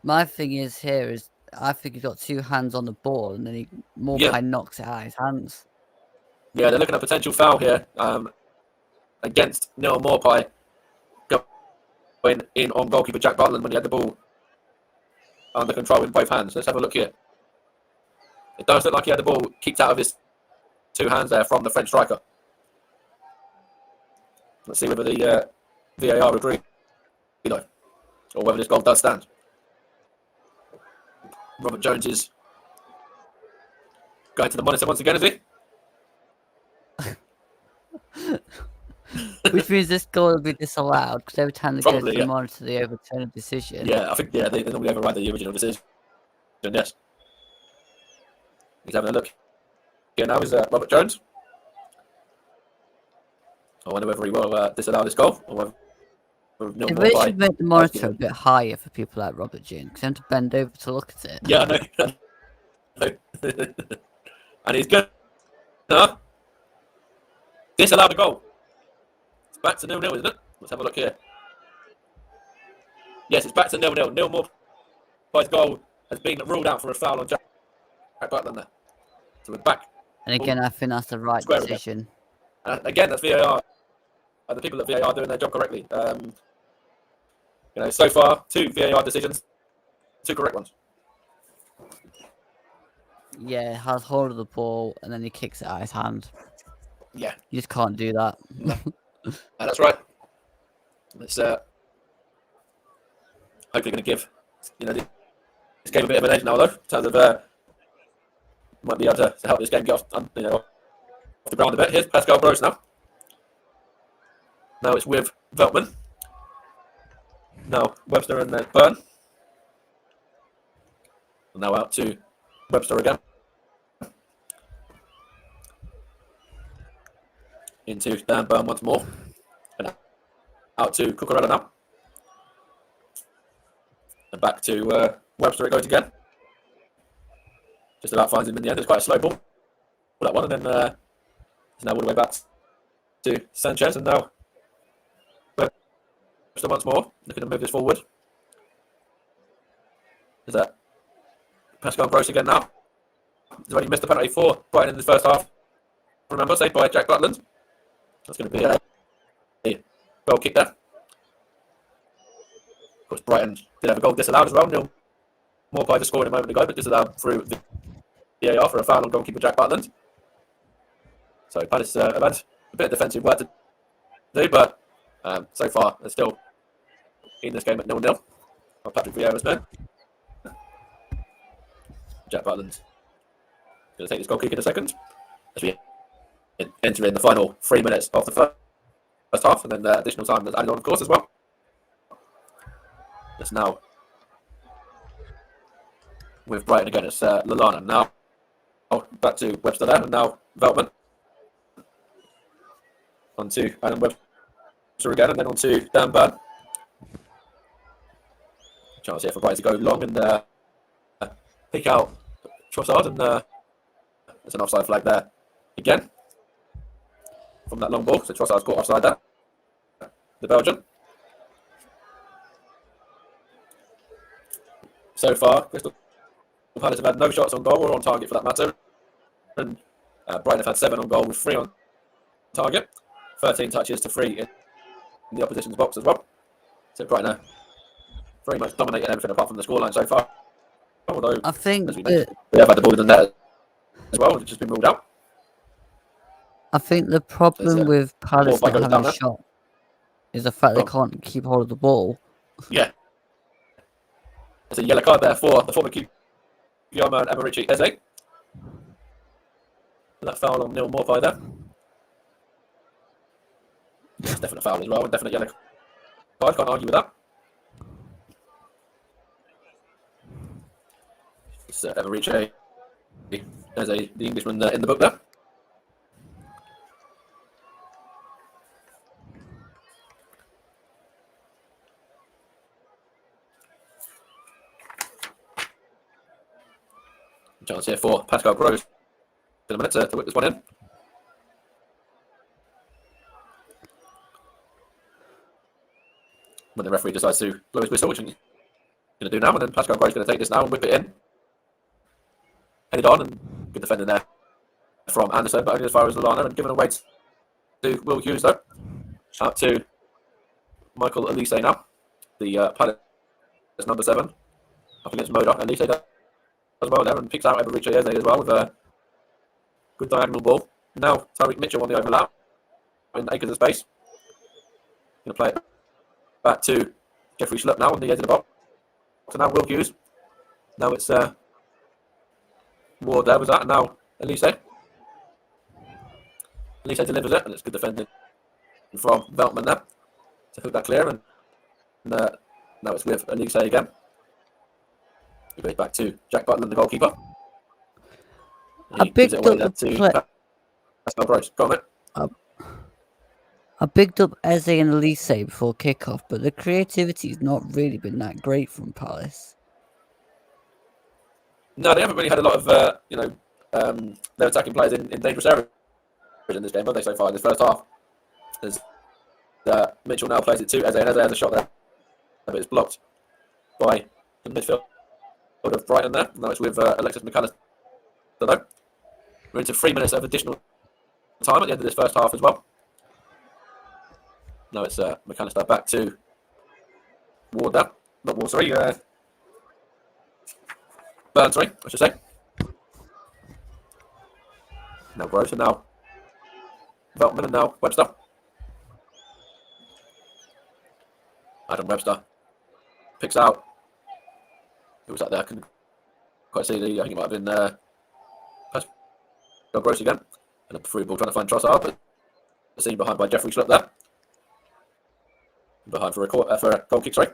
My thing is I think he's got two hands on the ball and then Morpie knocks it out of his hands. Yeah, they're looking at a potential foul here against Neil Morpie going in on goalkeeper Jack Butland when he had the ball under control in both hands. Let's have a look here. It does look like he had the ball kicked out of his two hands there from the French striker. Let's see whether the VAR agree, or whether this goal does stand. Robert Jones is going to the monitor once again, is he? Which means this goal will be disallowed because every time they go to the monitor, they overturn a decision. Yeah, I think they normally override the original decision. Yes. He's having a look. Here now is Robert Jones. I wonder whether he will disallow this goal. Or whether they really should make the monitor a bit higher for people like Robert Jones because they have to bend over to look at it. Yeah, I know. And he's good. Disallow the goal. It's back to 0-0, isn't it? Let's have a look here. Yes, it's back to 0-0. Neil Morpie's goal has been ruled out for a foul on Jack Butland there. So we're back. And again, I think that's the right decision. Again, that's VAR. The people at VAR are doing their job correctly. So far, 2 VAR decisions, 2 correct ones. Yeah, has hold of the ball and then he kicks it out of his hand. Yeah. You just can't do that. No. That's right. It's hopefully going to give this game a bit of an edge now, though, in terms of might be able to help this game get off the ground a bit. Here's Pascal Gross now. Now it's with Veltman. Now Webster and Byrne. Now out to Webster again. Into Dan Byrne once more. And out to Cucurella now. And back to Webster it goes again. Just about finds him in the end. It's quite a slow ball. That one, and then it's now all the way back to Sanchez, and now Webster once more looking to move this forward. Is that Pascal Gross again now? He's already missed a penalty for Brighton in the first half. Remember, saved by Jack Butland. That's going to be a goal kick there. Of course, Brighton did have a goal disallowed as well. Neil Morpie just scored a moment ago, but disallowed through the VAR for a foul on goalkeeper Jack Butland. So Palace have had a bit of defensive work to do, but so far they're still in this game at 0-0. Patrick Vieira's man. Jack Butland's going to take this goal kick in a second as we enter in the final 3 minutes of the first half, and then the additional time that's added on, of course, as well. It's now with Brighton again. It's Lallana now. Back to Webster there, and now Veltman. On to Adam Webster again, and then on to Dan Burn. Chance here for Brighton to go long and pick out Trossard, and there's an offside flag there again from that long ball. So Trossard's caught offside there, the Belgian. So far, Crystal Palace have had no shots on goal or on target for that matter, and Brighton have had 7 on goal with 3 on target, 13 touches to 3 in the opposition's box as well. So Brighton are very much dominated everything apart from the scoreline so far. Although, I think as we mentioned, they have had the ball in the net as well, which has been ruled out. I think the problem with Palace ball not goes having down a shot is the fact they can't keep hold of the ball. Yeah. There's a yellow card there for the former keeper and Emerici Eze. That foul on Neil Morpie there. It's definitely a foul as well, and definitely yellow card. Can't argue with that. It's Emerici Eze, the Englishman in the book there. Chance here for Pascal Gross in a minute to whip this one in. When the referee decides to blow his whistle, which he's going to do now, and then Pascal Gross is going to take this now and whip it in. Headed on, and good defending there from Anderson, but only as far as Lallana, and given away to Will Hughes though. Out to Michael Elise now, the Palace number 7, up against Moda. Elise does as well there and picks out Emerici Eze as well with a good diagonal ball. Now Tyreek Mitchell on the overlap in acres of space. Going to play it back to Jeffrey Schlupp now on the edge of the box. So now Will Hughes. Now it's Ward there was that, and now Elise. Elise delivers it, and it's good defending from Veltman there to hook that clear, and now it's with Elise again. We go back to Jack Butland, the goalkeeper. I picked up Eze and Elise before kickoff, but the creativity's not really been that great from Palace. No, they haven't really had a lot of their attacking players in dangerous areas in this game, have they, so far in this first half? As Mitchell now plays it to Eze, and Eze has a shot there, but it's blocked by the midfield of Brighton there. Now it's with Alexis McAllister. We're into 3 minutes of additional time at the end of this first half as well. Now it's McAllister back to Ward there. Not Ward, sorry. Burn, sorry, I should say. Now Gross, and now Veltman, and now Webster. Adam Webster picks out. Who was that there? I couldn't quite see. I think it might have been Pascal Gross again. And a through ball trying to find Trossard, but seen behind by Jeffrey Schlupp there. Behind for a goal kick, sorry.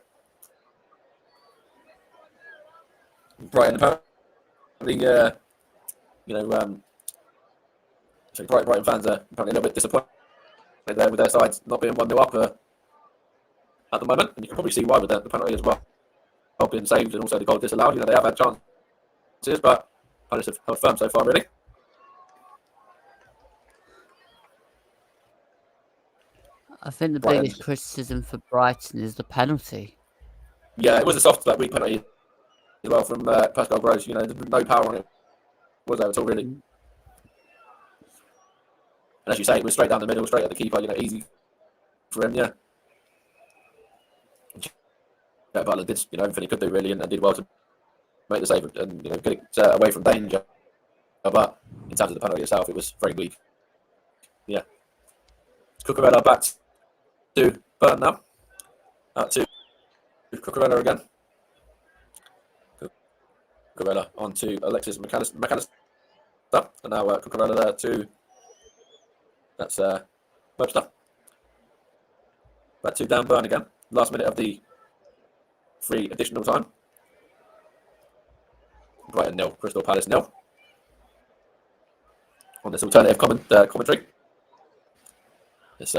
Brighton apparently, Brighton fans are apparently a little bit disappointed there with their sides not being 1-0 up at the moment, and you can probably see why with the penalty as well being saved and also the goal disallowed. They have had chances, but Palace have held firm so far, really. I think the biggest criticism for Brighton is the penalty. Yeah, it was a soft, weak penalty as well from Pascal Gross. You know, there's no power on it was there at all, really. And as you say, it was straight down the middle, straight at the keeper. You know, easy for him. Yeah. Butler did, you know, everything he could do really, and did well to make the save and you know get it away from danger. But in terms of the penalty itself, it was very weak. Yeah. Cucurella back to Burton now. Out to Cucurella again. Cucurella on to Alexis McAllister. And now Cucurella there to... That's Webster. Back to Dan Burn again. Last minute of the free additional time. Brighton 0, Crystal Palace 0. On this alternative commentary. It's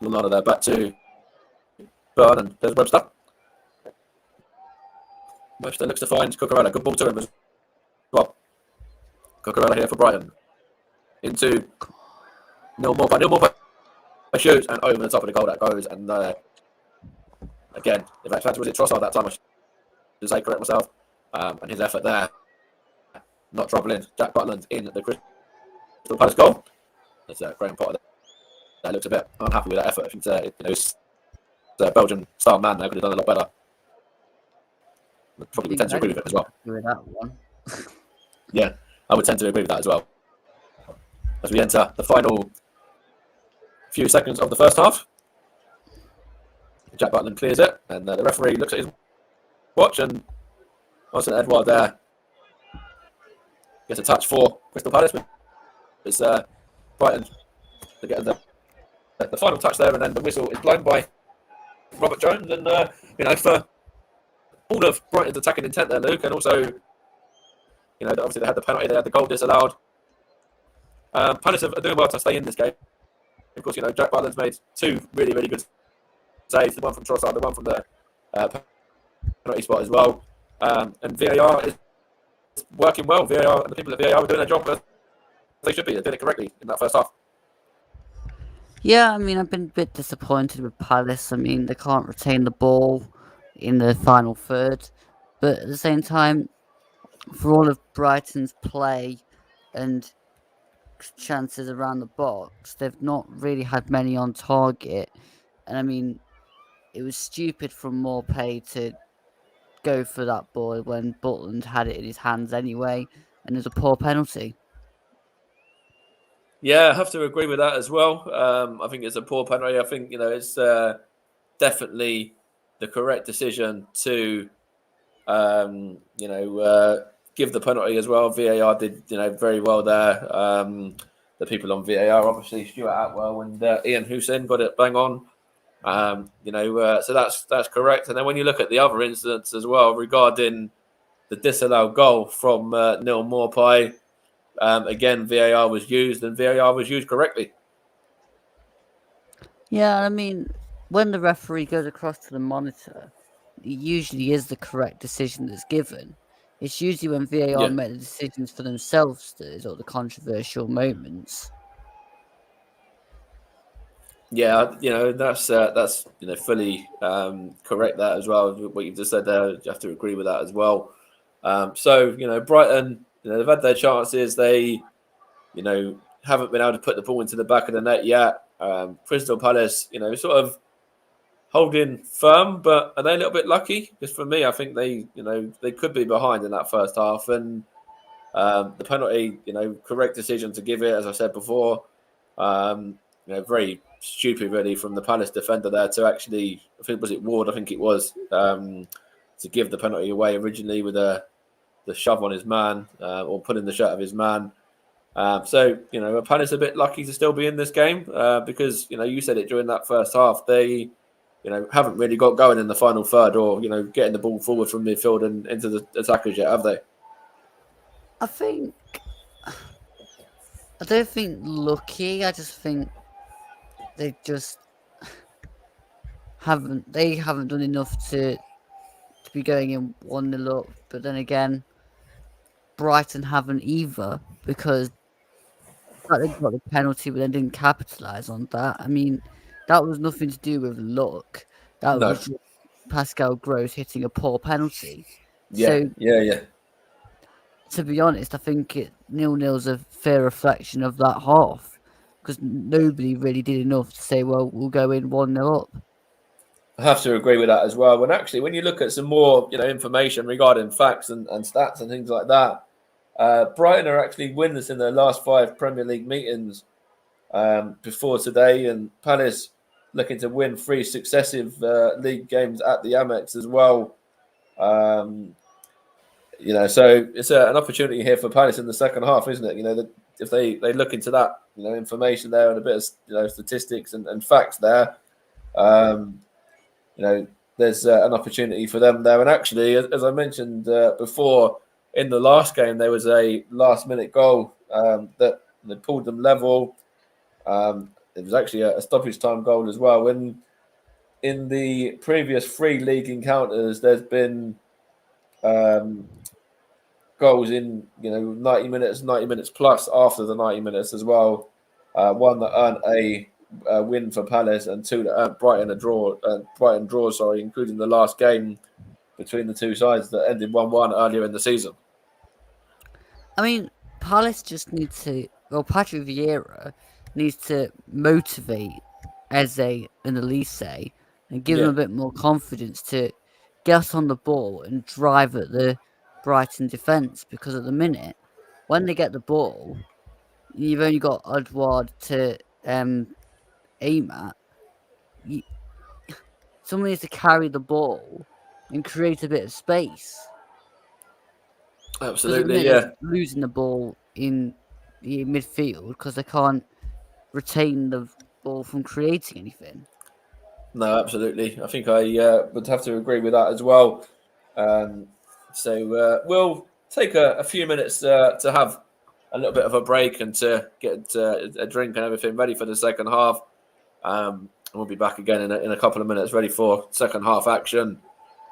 Lallana there back to Burn, and there's Webster. Webster looks to find Cucurella. Good ball to him as well. Cucurella here for Brighton. Into Neil Morphy. Neil Morphy shoots and over the top of the goal that goes. And again, in fact, was it Trossard that time? I should say, correct myself. And his effort there, not troubling Jack Butland in the Crystal Palace goal. That's Graham Potter that looks a bit unhappy with that effort. I think the Belgian star man there could have done a lot better. I'd probably tend to agree with it as well. With that one. Yeah, I would tend to agree with that as well. As we enter the final few seconds of the first half, Jack Butland clears it, and the referee looks at his watch, and Austin Edouard there gets a touch for Crystal Palace. It's Brighton to get the final touch there, and then the whistle is blown by Robert Jones, and you know, for all of Brighton's attacking intent there, Luke, and also, you know, obviously they had the penalty, they had the goal disallowed. Palace are doing well to stay in this game. Of course, you know, Jack Butland's made two really, really good saves, the one from Trossard, the one from the penalty spot as well. And VAR is working well. VAR and the people at VAR are doing their job as they should be. They did it correctly in that first half. Yeah, I mean, I've been a bit disappointed with Palace. I mean, they can't retain the ball in the final third. But at the same time, for all of Brighton's play and chances around the box, they've not really had many on target. And I mean, it was stupid from Morpay to go for that ball when Butland had it in his hands anyway, and there's a poor penalty. Yeah, I have to agree with that as well. I think it's a poor penalty. I think, you know, it's definitely the correct decision to, you know, give the penalty as well. VAR did, you know, very well there. The people on VAR, obviously, Stuart Atwell and Ian Hussein got it bang on. You know, so that's correct. And then when you look at the other incidents as well regarding the disallowed goal from Neil Morpay, again, VAR was used, and VAR was used correctly. Yeah, I mean, when the referee goes across to the monitor, it usually is the correct decision that's given. It's usually when VAR make the decisions for themselves that is all the controversial moments. Yeah, you know, that's you know, fully correct that as well. What you've just said there, you have to agree with that as well. So, you know, Brighton, you know, they've had their chances. They, you know, haven't been able to put the ball into the back of the net yet. Crystal Palace, you know, sort of holding firm, but are they a little bit lucky? Because for me, I think they, you know, they could be behind in that first half, and the penalty, you know, correct decision to give it, as I said before. You know, very stupid really from the Palace defender there to actually, I think, was it Ward? I think it was, to give the penalty away originally with the shove on his man, or pulling the shirt of his man. So, you know, Palace a bit lucky to still be in this game, because, you know, you said it during that first half, they, you know, haven't really got going in the final third, or, you know, getting the ball forward from midfield and into the attackers yet, have they? I don't think lucky. I just think they just haven't done enough to be going in 1-0 up. But then again, Brighton haven't either, because they got the penalty but then didn't capitalise on that. I mean, that was nothing to do with luck. That was just Pascal Gross hitting a poor penalty. Yeah, So yeah. to be honest, I think 0-0's a fair reflection of that half because nobody really did enough to say, well, we'll go in 1-0 up. I have to agree with that as well. When actually, when you look at some more, information regarding facts and stats and things like that, Brighton are actually winners in their last 5 Premier League meetings before today, and Palace looking to win 3 successive league games at the Amex as well. So it's an opportunity here for Palace in the second half, isn't it? If they look into that, information there and a bit of statistics and facts there, um, there's an opportunity for them there. And actually, as I mentioned before, in the last game there was a last-minute goal that pulled them level. It was actually a stoppage time goal as well. When in the previous 3 league encounters, there's been goals in 90 minutes plus after the 90 minutes as well. One that earned a win for Palace, and 2 that earned Brighton a draw. Brighton draw, sorry, including the last game between the 2 sides that ended 1-1 earlier in the season. I mean, Palace just need to. Well, Patrick Vieira needs to motivate Eze and Elise and give them a bit more confidence to get us on the ball and drive at the Brighton defence. Because at the minute, when they get the ball, you've only got Edouard to aim at. Someone needs to carry the ball and create a bit of space. Because at the Absolutely, minute, yeah. they're losing the ball in the midfield because they can't retain the ball from creating anything. No, absolutely. I think I would have to agree with that as well. So we'll take a few minutes to have a little bit of a break and to get a drink and everything ready for the second half. We'll be back again in a couple of minutes, ready for second half action,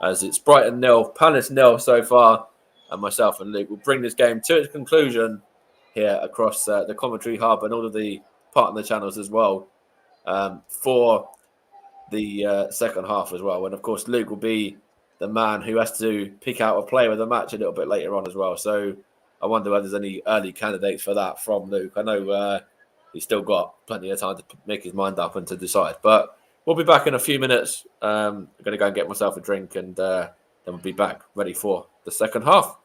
as it's Brighton 0, Palace 0 so far, and myself and Luke will bring this game to its conclusion here across the commentary hub and all of the partner channels as well for the second half as well. And of course, Luke will be the man who has to pick out a player of the match a little bit later on as well. So I wonder whether there's any early candidates for that from Luke. I know he's still got plenty of time to make his mind up and to decide. But we'll be back in a few minutes. I'm going to go and get myself a drink, and then we'll be back ready for the second half.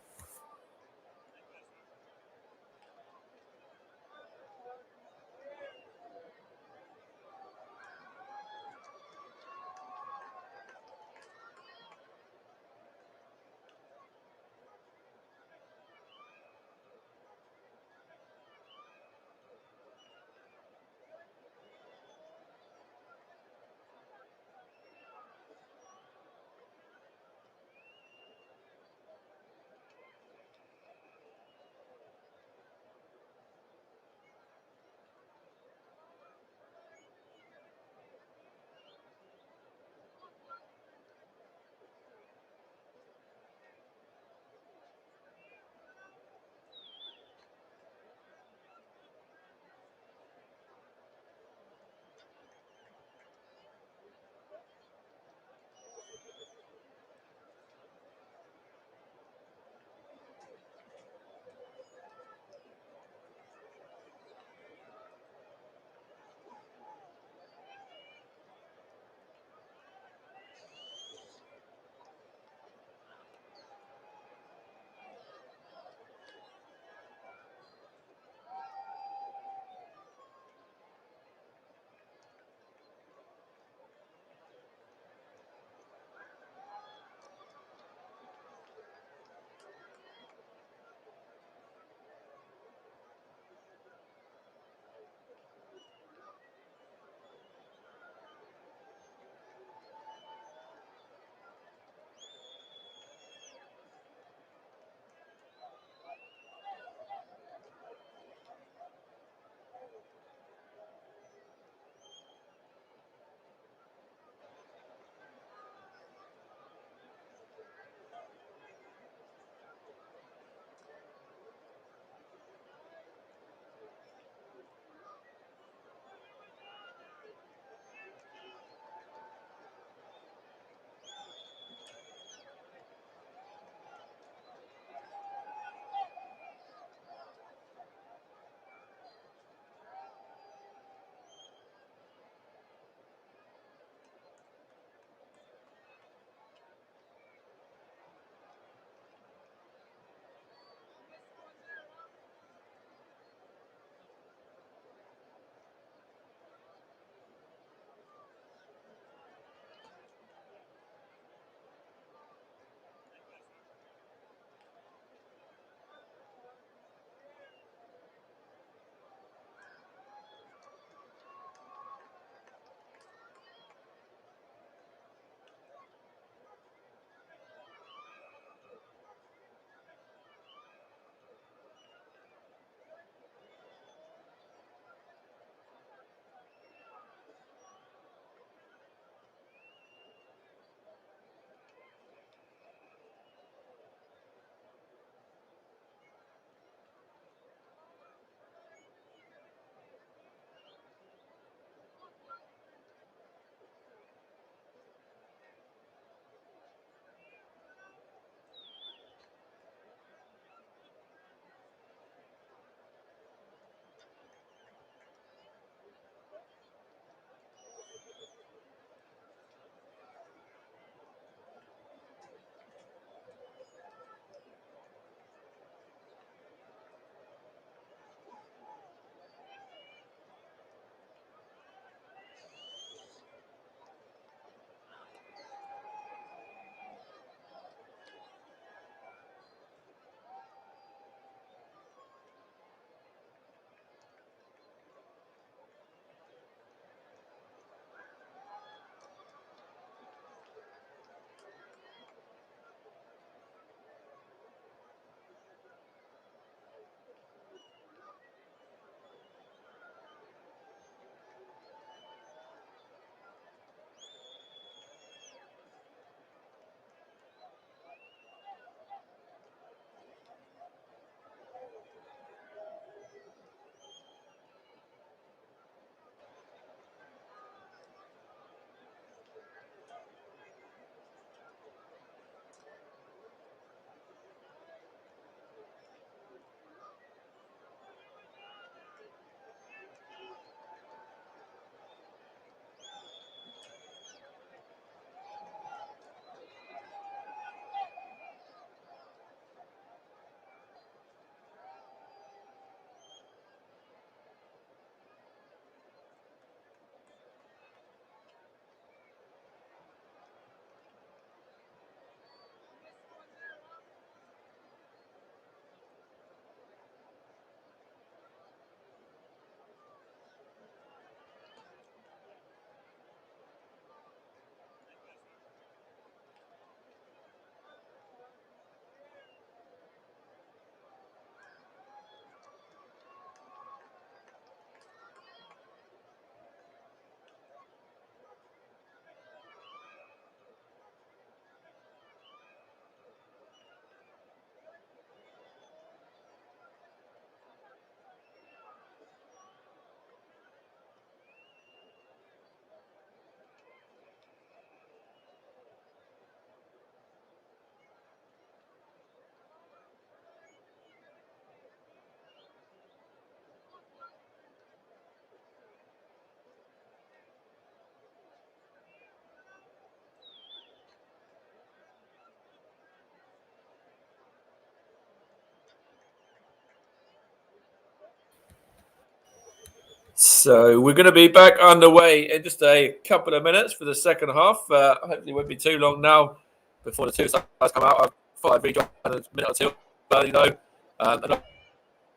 So we're going to be back underway in just a couple of minutes for the second half. Hopefully it won't be too long now before the two sides come out. I thought I'd rejoin a minute or two early though. And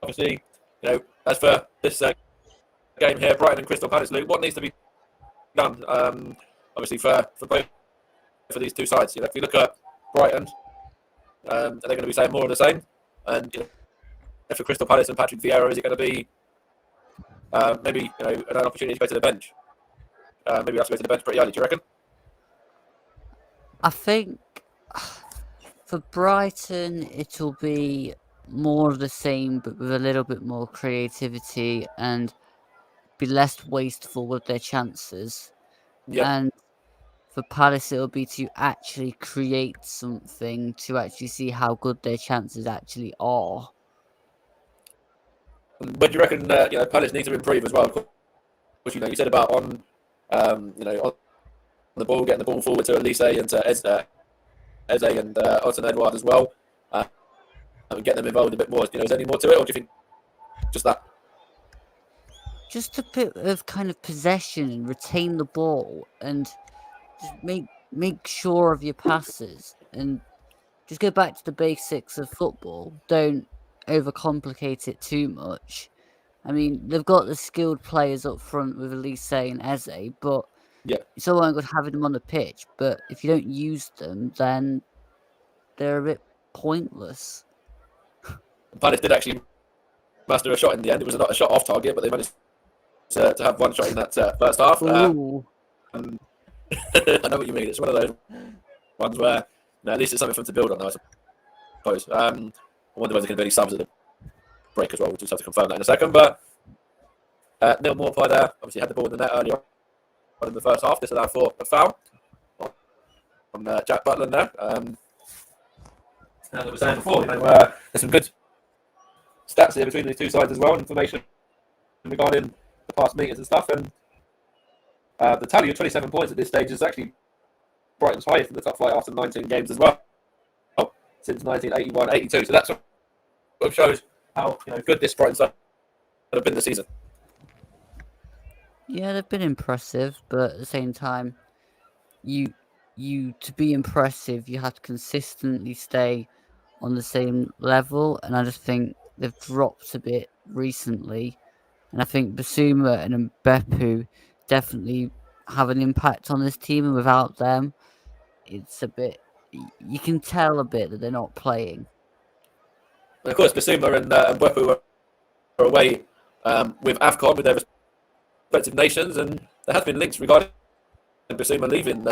obviously, as for this game here, Brighton and Crystal Palace, Luke, what needs to be done? Obviously for both for these two sides. If you look at Brighton, are they going to be saying more of the same? And for Crystal Palace and Patrick Vieira, is it going to be maybe an opportunity to go to the bench? Maybe we have to go to the bench pretty early. Do you reckon? I think for Brighton, it'll be more of the same, but with a little bit more creativity and be less wasteful with their chances. Yep. And for Palace, it'll be to actually create something to actually see how good their chances actually are. But do you reckon Palace need to improve as well? Of course, you said about on on the ball, getting the ball forward to Elise and to Eze and Otten Edouard as well, and get them involved a bit more. Is there any more to it, or do you think just that? Just a bit of kind of possession and retain the ball and just make sure of your passes and just go back to the basics of football. Don't overcomplicate it too much. I mean, they've got the skilled players up front with Elise and Eze, but it's all well good having them on the pitch. But if you don't use them, then they're a bit pointless. Palace did actually master a shot in the end. It was not a shot off target, but they managed to have one shot in that first half. I know what you mean. It's one of those ones where at least it's something for them to build on, I suppose. I wonder whether they can do any subs at the break as well. We'll just have to confirm that in a second. But Neil Maupay there obviously had the ball in the net earlier on in the first half. This allowed for a foul on Jack Butland there. As I was saying before, there's some good stats here between these two sides as well, information regarding the past meetings and stuff. And the tally of 27 points at this stage is actually Brighton's highest in the top flight after 19 games as well, since 1981-82. So that's what shows how good this Brighton side have been this season. Yeah, they've been impressive, but at the same time, you to be impressive, you have to consistently stay on the same level, and I just think they've dropped a bit recently. And I think Basuma and Mbepu definitely have an impact on this team, and without them, it's a bit. You can tell a bit that they're not playing. And of course, Basuma and Mbepu are away with AFCON with their respective nations, and there has been links regarding Basuma leaving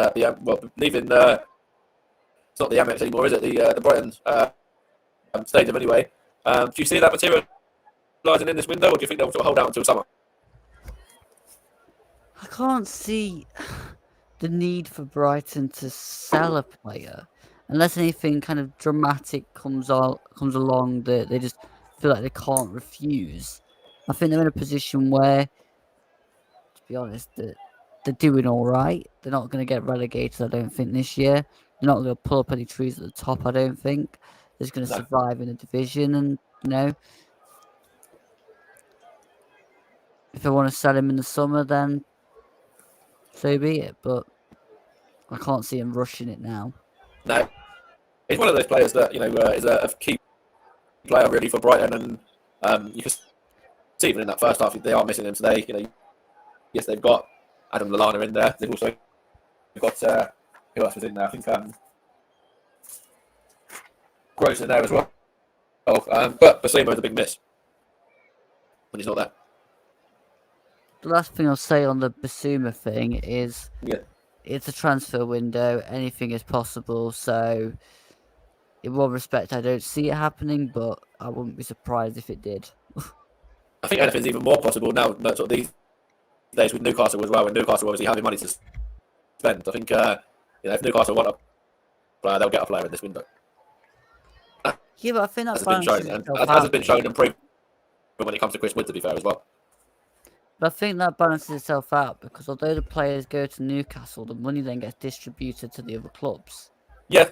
leaving. It's not the Amex anymore, is it? The Brighton stadium anyway. Do you see that materialising in this window, or do you think they'll sort of hold out until summer? I can't see the need for Brighton to sell a player unless anything kind of dramatic comes along that they just feel like they can't refuse. I think they're in a position where, to be honest, they're doing all right. They're not going to get relegated, I don't think, this year. They're not going to pull up any trees at the top, I don't think. They're just going to survive in the division, and if they want to sell him in the summer, then so be it. But I can't see him rushing it now. No, he's one of those players that is a key player really for Brighton, and you can see even in that first half they are missing him today. Yes, they've got Adam Lallana in there. They've also got who else was in there? I think Gross in there as well. But Basuma is a big miss when he's not there. The last thing I'll say on the Basuma thing is it's a transfer window. Anything is possible. So, in one respect, I don't see it happening, but I wouldn't be surprised if it did. I think anything's even more possible now. Sort of these days with Newcastle as well. When Newcastle obviously having money to spend, I think if Newcastle want a player, they'll get a player in this window. Yeah, but I think that has been shown and proven when it comes to Chris Wood, to be fair, as well. But I think that balances itself out because although the players go to Newcastle, the money then gets distributed to the other clubs. Yeah,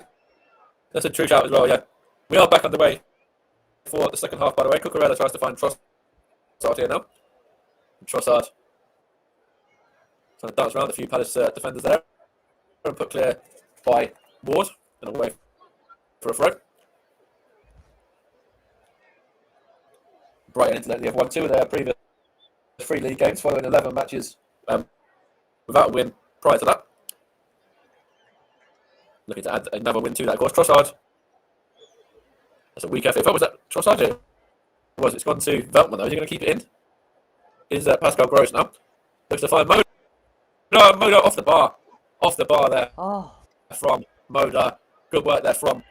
that's a true shout as well, yeah. We are back underway for the second half, by the way. Cucurella tries to find Trossard here now. Trossard trying to dance around a few Palace defenders there and put clear by Ward and away for a throw. Brighton incidentally have won 2 of their previous 3 league games following 11 matches without a win prior to that. Looking to add another win to that, of course. Trossard. That's a weak effort. Was that Trossard? It was. It's gone to Veltman, though. Is he going to keep it in? Is Pascal Gross now? Looks to find Moda. No, Moda off the bar. Off the bar there. Oh. From Moda. Good work there from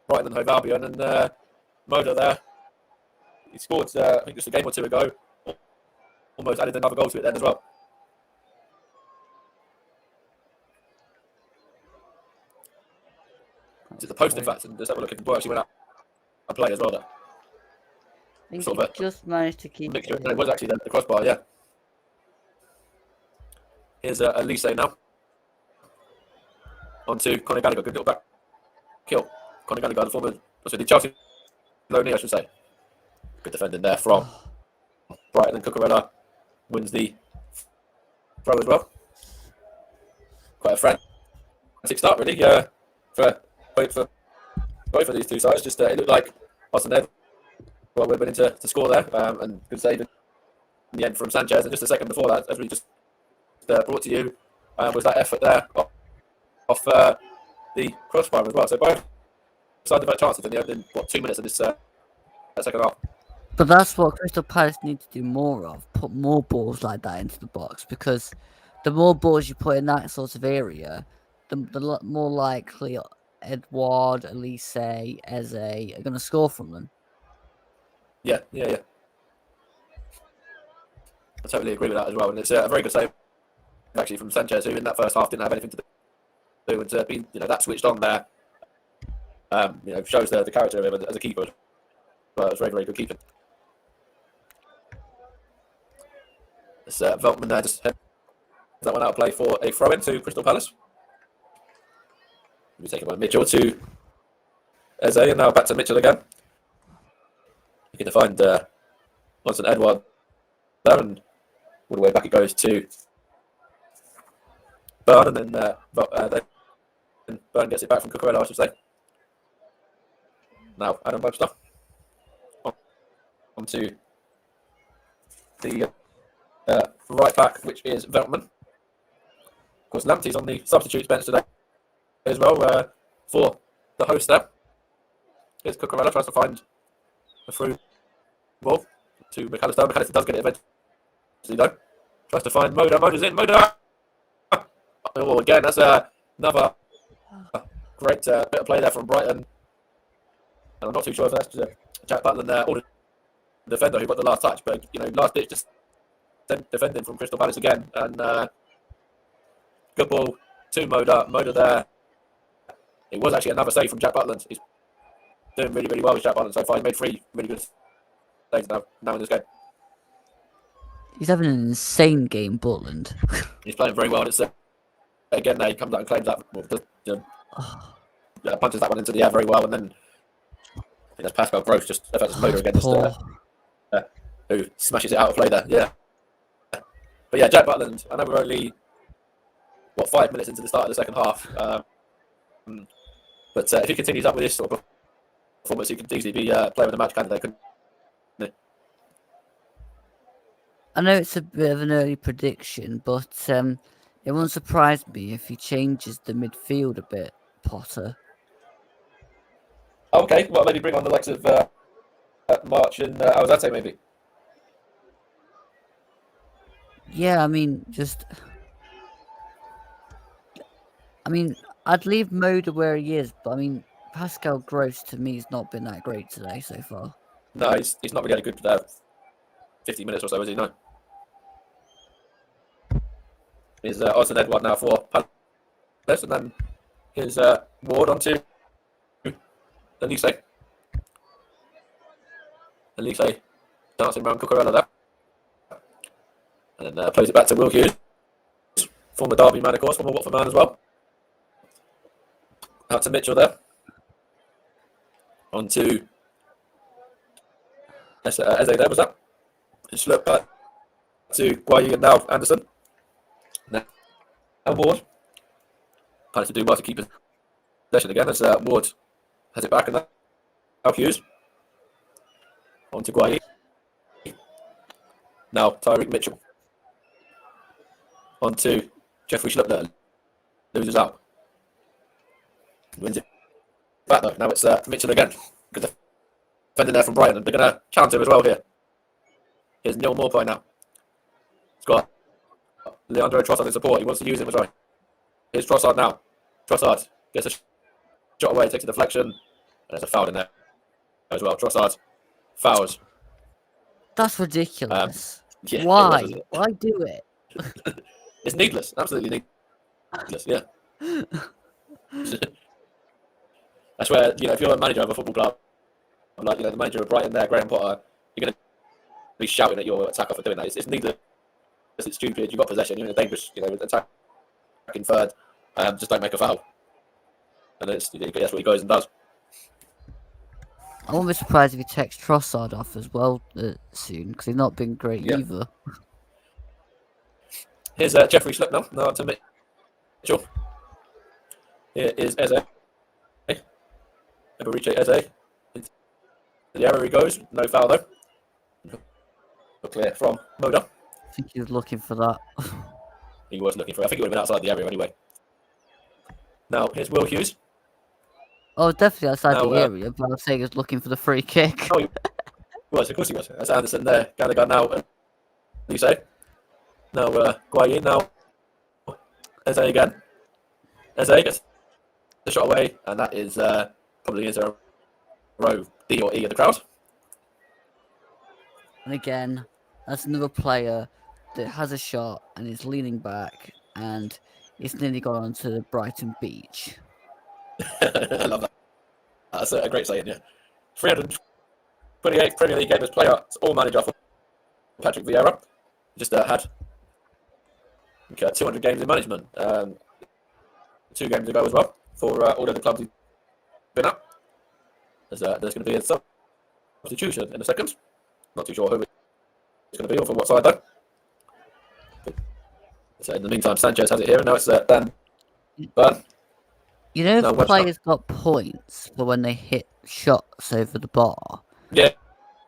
Brighton and Hove Albion. And Moda there. He scored, I think, just a game or 2 ago. Almost added another goal to it then as well. It's the post, in fact, and just have a look at the ball. Actually went out and play as well there. I think Sort he of a just managed to keep mixture. No, it was actually the crossbar, yeah. Here's Elise now. On to Conor Gallagher. Good little back kill. Conor Gallagher, the former, the Chelsea loanee, I should say. Good defending there from Brighton, and Cucurella wins the throw as well. Quite a frantic start, really, for both of these 2 sides. Just it looked like Austin Ed would have been in to score there, and good save in the end from Sanchez. And just a second before that, as we just brought to you, was that effort there off the crossbar as well. So both sides have had chances in the end in 2 minutes of this second half. But that's what Crystal Palace need to do more of. Put more balls like that into the box, because the more balls you put in that sort of area, the more likely Edouard, Elise, Eze are going to score from them. Yeah. I totally agree with that as well. And it's a very good save, actually, from Sanchez, who in that first half didn't have anything to do, and to be that switched on there, shows the character of him as a keeper. But it was very, very good keeping. It's Veltman there just heads that one out of play for a throw-in to Crystal Palace. We'll be taken by Mitchell to Eze, and now back to Mitchell again. Looking to find Monson Edouard there, and all the way back it goes to Burn, and then Burn gets it back from Cucurella, I should say. Now Adam Webster onto the right back, which is Veltman. Of course, Lamptey's on the substitutes bench today as well for the host there. Here's Cucurella, tries to find a through ball to McAllister. McAllister does get it eventually, though. Tries to find Moda. Moda's in. Moda! Oh, again, that's another great bit of play there from Brighton. And I'm not too sure if that's Jack Butland there or the defender who got the last touch, but last ditch just defending from Crystal Palace again, and good ball to Moda. Moda there. It was actually another save from Jack Butland. He's doing really, really well with Jack Butland so far. He made 3 really good saves now in this game. He's having an insane game, Butland. He's playing very well. It's again, he comes out and claims that. Punches that one into the air very well, and then I think that's Pascal Gross just affects Moda again, who smashes it out of play there. Yeah. But yeah, Jack Butland, I know we're only 5 minutes into the start of the second half. But if he continues up with this sort of performance, he could easily be player of the match candidate, couldn't he? I know it's a bit of an early prediction, but it wouldn't surprise me if he changes the midfield a bit, Potter. Okay, well, maybe bring on the likes of March and Alzate, maybe. Yeah, I'd leave Moda where he is, but Pascal Gross to me has not been that great today so far. No, he's not really had a good 50 minutes or so, is he? No. Here's Austin Edouard now for Palace, and then here's Ward onto Elise. Elise dancing around Cucurella there. And then plays it back to Will Hughes. Former Derby man, of course, former Watford man as well. Out to Mitchell there. On to Eze there, was that? Just look back to Guayi and now Anderson. Now Ward. Palace to do well to keep possession again as Ward has it back and now Hughes. On to Guayi. Now Tyreek Mitchell. On to Jeffrey Schluppler. Loses out. Wins it back though. Now it's Mitchell again. Good defending there from Brighton. And they're going to challenge him as well here. Here's Neil Morpie now. He's got Leandro Trossard in support. He wants to use him as well. Here's Trossard now. Trossard gets a shot away, takes a deflection. And there's a foul in there as well. Trossard fouls. That's ridiculous. Yeah, Why? it was, Why do it? It's needless. Absolutely needless. Yeah. That's where, if you're a manager of a football club, like, the manager of Brighton there, Graham Potter, you're going to be shouting at your attacker for doing that. It's needless. It's stupid. You've got possession. You're in a dangerous, attacking third. Just don't make a foul. And that's what he goes and does. I won't be surprised if he takes Trossard off as well soon, because he's not been great either. Here's Jeffrey Slip now. Now to Mitchell. Here is Eze. Eberiche Eze. Into the area he goes. No foul though. Clear from Moda. I think he was looking for that. He was looking for it. I think he would have been outside the area anyway. Now here's Will Hughes. Oh, definitely outside the area, but I was saying he was looking for the free kick. Oh, he was. Of course he was. That's Anderson there. Gallagher now. You say? Now Guayi now. Eze again. Eze gets the shot away, and that is probably is a row D or E of the crowd. And again, that's another player that has a shot and is leaning back, and it's nearly gone onto the Brighton beach. I love that. That's a great saying, yeah. 328 Premier League games player, all manager for Patrick Vieira. Just had 200 games in management 2 games ago as well for all of the clubs he's been at. There's going to be a substitution in a second. Not too sure who it's going to be or for what side though. So in the meantime, Sanchez has it here, and now it's Dan Burn. You know, if players got points for when they hit shots over the bar,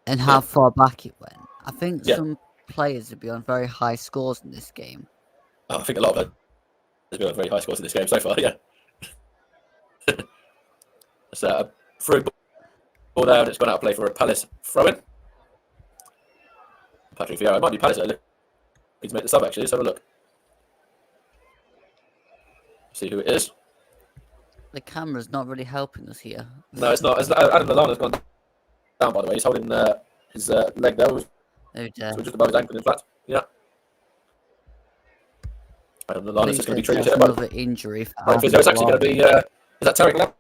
and how far back it went. I think some players would be on very high scores in this game. Oh, I think a lot of them have been on very high scores in this game so far. Yeah. It's a through ball there, and it's gone out of play for a Palace throw-in. Patrick Vieira, it might be Palace. He's made the sub actually. Let's have a look. See who it is. The camera's not really helping us here. No, it's not. Adam Lallana's gone down, by the way. He's holding his leg there. So just above his ankle, in fact. Yeah. Adam Lallana's just going to be treated. Another injury. It's actually going to be. Is that Tarek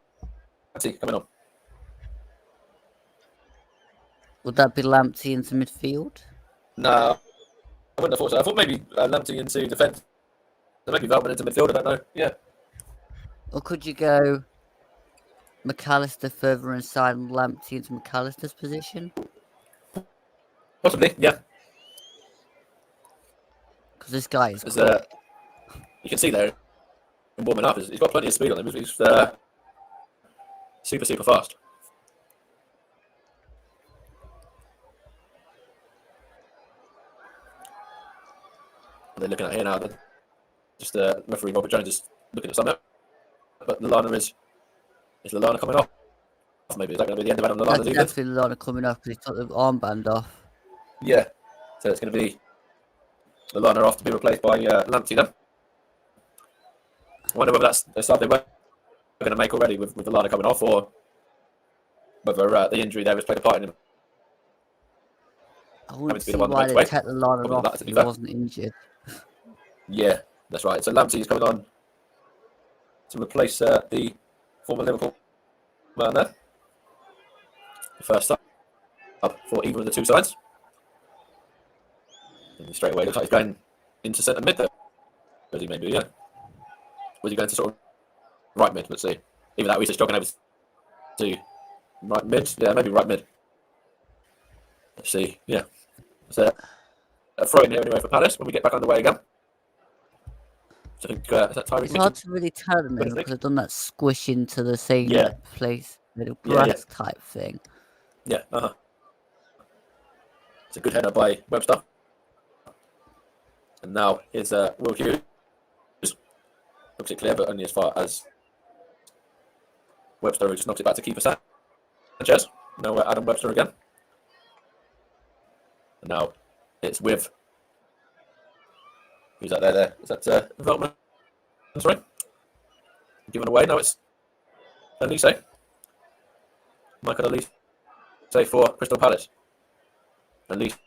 Lamptey coming on? Would that be Lamptey into midfield? No, I wouldn't have thought so. I thought maybe Lamptey into defence. So maybe Veltman into midfield. I don't know. Yeah. Or could you go McAllister further inside and Lamptey into McAllister's position? Possibly, yeah. Because this guy is you can see there, warming up, he's got plenty of speed on him. He's super, super fast. And they're looking at here now. Just referee Robert Jones is looking at something. But Lallana is Lallana coming off? Maybe is that going to be the end of Adam Lallana's evening? Definitely Lallana coming off because he took the armband off. Yeah, so it's going to be Lallana off to be replaced by Lamptey then. I wonder whether that's the start they were going to make already with Lallana coming off, or whether the injury there has played a part in him. I wouldn't see why they kept Lallana off if he wasn't injured. Yeah, that's right. So Lamptey is coming on to replace the former Liverpool man there. The first up for either of the two sides. And straight away looks like he's going into centre mid there. Was he maybe, yeah? Was he going to sort of right mid? Let's see. Either that or he's just jogging over to right mid. Yeah, maybe right mid. Let's see. Yeah. So a throw in here anyway for Palace when we get back underway again. So I think is that Tyreek It's Mitchell? hard to really tell them What do you because think? I've done that squish into the same Yeah. place, little Yeah, grass type thing. Yeah, it's a good header by Webster. And now here's Will Hughes. Looks it clear, but only as far as Webster, who just knocks it back to keeper Sanchez. Now Adam Webster again. And now it's with... Who's that there? Is that Veltman? Sorry. Given away. Now it's Elise. Michael Elise for Crystal Palace. Elise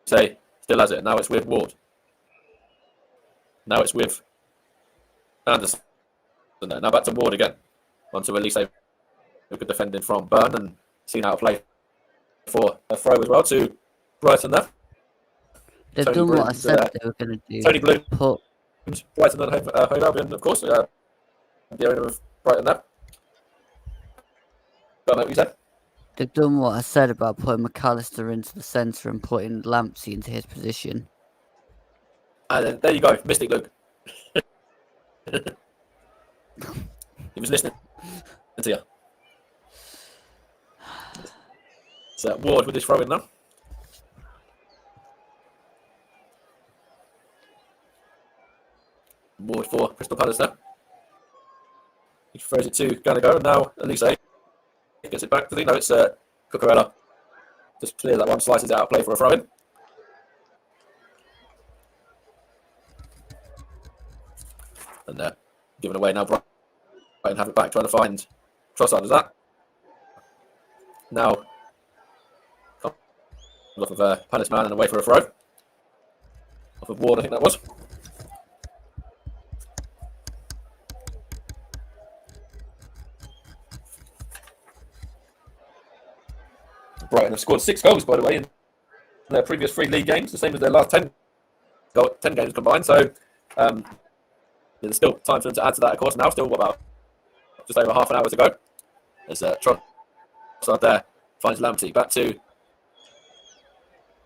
still has it. Now it's with Ward. Now it's with Anderson. Now back to Ward again. Onto Elise, who could defend it from Burn and seen how to play for a throw as well to Brighton there. They've Tony done what I Bloom's, said they were going to do. Tony Bloom, Put Brighton and Hove Albion, of course. The owner of Brighton there. Got what you said? They've done what I said about putting McAllister into the centre and putting Lamptey into his position. And then there you go, Mystic Luke. He was listening to you. So Ward with his throw in now. Ward for Crystal Palace there. He throws it to Gallagher, and now Elise gets it back to the... No, it's Cucurella. Just clear that one, slices it out of play for a throw in. And given away now, Brighton have it back, trying to find Trossard. Is that? Now, off of Palace man and away for a throw. Off of Ward, I think that was. Brighton have scored 6 goals, by the way, in their previous 3 league games, the same as their last 10 games combined. So there's still time for them to add to that, of course. Now, still, about just over half an hour to go. There's Trossard there, finds Lamptey. Back to...